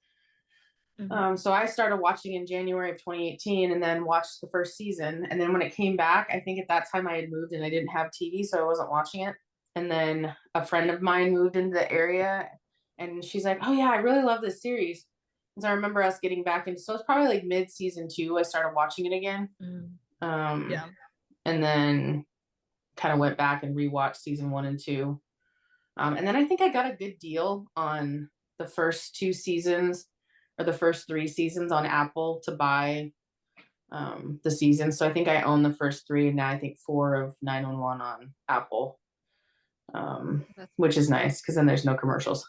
So I started watching in January of 2018 and then watched the first season. And then when it came back, I think at that time I had moved and I didn't have TV, so I wasn't watching it. And then a friend of mine moved into the area, and she's like, "Oh yeah, I really love this series." Because I remember us getting back into, so it's probably like mid season 2. I started watching it again. Yeah. And then kind of went back and rewatched season 1 and 2. And then I think I got a good deal on the first 2 seasons, or the first 3 seasons on Apple to buy the season. So I think I own the first 3, and now I think 4 of 911 on Apple, which is nice because then there's no commercials.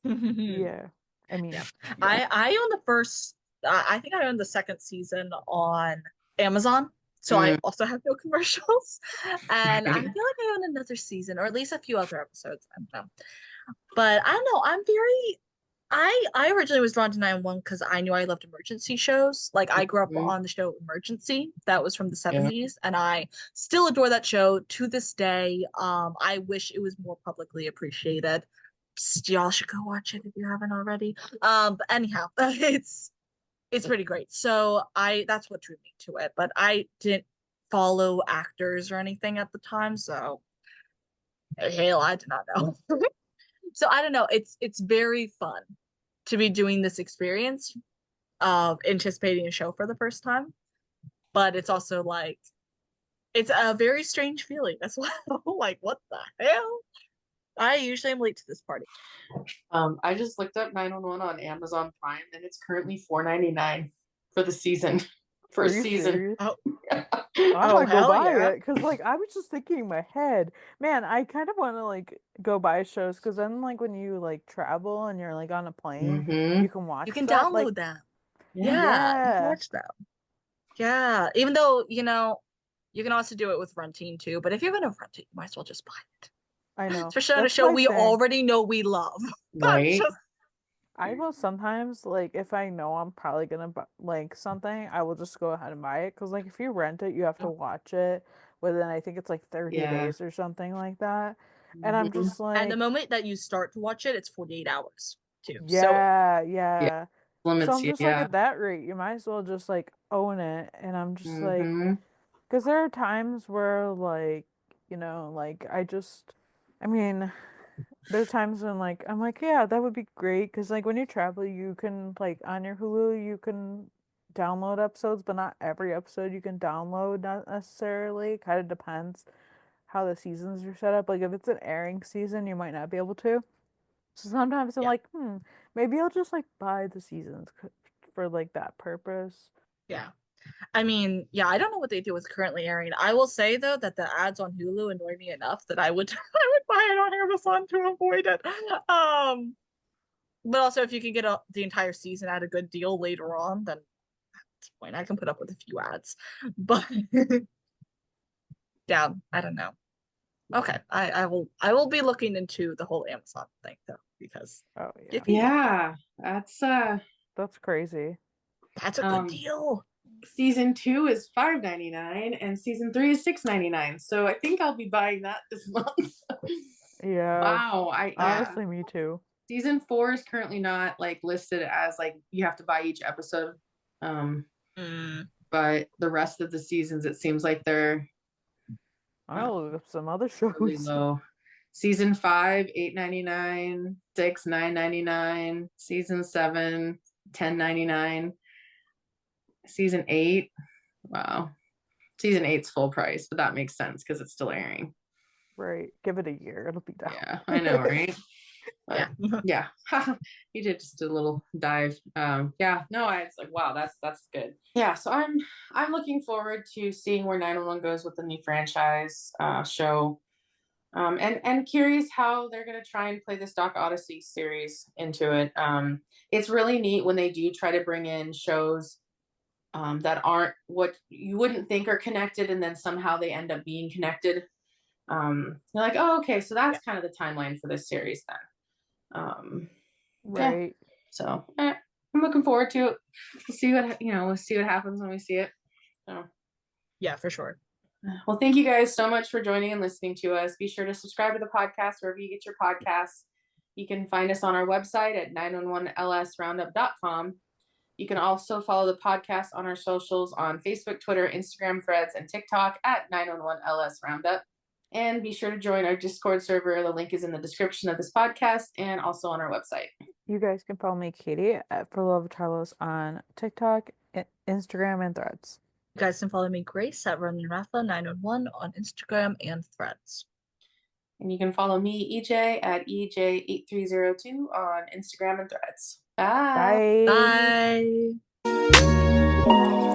Yeah. I mean, Yeah. I own the first, I think I own the second season on Amazon. So I also have no commercials. And I feel like I own another season, or at least a few other episodes. I don't know. But I don't know. I originally was drawn to 911 because I knew I loved emergency shows. Like I grew up on the show Emergency. That was from the 70s. And I still adore that show to this day. I wish it was more publicly appreciated. Y'all should go watch it if you haven't already. But anyhow, it's pretty great. So that's what drew me to it. But I didn't follow actors or anything at the time, so hell, I do not know. So I don't know. It's very fun to be doing this experience of anticipating a show for the first time, but it's also like it's a very strange feeling as well. Like what the hell? I usually am late to this party. I just looked up 911 on Amazon Prime, and it's currently $4.99 for the season. First season. Serious? Oh, I Oh, want to go hell buy yeah. it because, like, I was just thinking in my head, man, I kind of want to like go buy shows because then, like, when you like travel and you're like on a plane, Mm-hmm. you can watch You can that. Like, download them. Yeah. Yeah, you can yeah, watch them. Yeah, even though, you can also do it with renting too, but if you're gonna rent it, you might as well just buy it. I know. Especially on a That's show my we thing. already know we love. I'm Right. just I will sometimes, like, if I know I'm probably gonna like something, I will just go ahead and buy it because, like, if you rent it, you have to watch it within, I think it's like 30 Yeah. days or something like that. And I'm Mhm. just and the like, moment that you start to watch it, it's 48 hours too. So yeah, Yeah. yeah. So Limits I'm you. just like, Yeah. at that rate, you might as well just like own it. And I'm just like, Mm-hmm. because there are times where, like, like I mean, there are times when, like, I'm like, yeah, that would be great. Because, like, when you travel, you can, like, on your Hulu, you can download episodes, but not every episode you can download, not necessarily. Kind of depends how the seasons are set up. Like, if it's an airing season, you might not be able to. So sometimes I'm yeah, like, maybe I'll just like buy the seasons for like that purpose. yeah. I mean, yeah, I don't know what they do with currently airing. I will say though that the ads on Hulu annoy me enough that I would I would buy it on Amazon to avoid it. But also if you can get the entire season at a good deal later on, then that's the point. I can put up with a few ads. But yeah, I don't know. Okay, I will be looking into the whole Amazon thing though, because Oh yeah, if you need Yeah. That's that's crazy. that's a good deal. season 2 is $5.99 and season 3 is $6.99. So I think I'll be buying that this month. Yeah, Wow. honestly, me too. Season 4 is currently not like listed as like you have to buy each episode. But the rest of the seasons, it seems like they're I'll look up some other really shows. low. Season 5, $8.99, 6, $9.99, season 7, $10.99, season 8. Wow. Season 8's full price, but that makes sense because it's still airing. Right, give it a year, it'll be down. Yeah, I know, right? But, Yeah. yeah. You did just a little dive. Yeah, no, it's like, wow, that's good. Yeah, so I'm looking forward to seeing where 911 goes with the new franchise show. And curious how they're gonna try and play this Doc Odyssey series into it. It's really neat when they do try to bring in shows that aren't what you wouldn't think are connected, and then somehow they end up being connected. You're like, oh, okay, so that's kind of the timeline for this series then. Right. Yeah. So I'm looking forward to it. We'll see what happens when we see it. So Yeah, for sure. well, thank you guys so much for joining and listening to us. Be sure to subscribe to the podcast wherever you get your podcasts. You can find us on our website at 911lsroundup.com. You can also follow the podcast on our socials on Facebook, Twitter, Instagram, Threads, and TikTok at 911LS Roundup. And be sure to join our Discord server. The link is in the description of this podcast and also on our website. You guys can follow me, Katie, at For Love of Charlos on TikTok, Instagram, and Threads. You guys can follow me, Grace, at RunRatha911 on Instagram and Threads. And you can follow me, EJ, at EJ8302 on Instagram and Threads. Bye. Bye. Bye.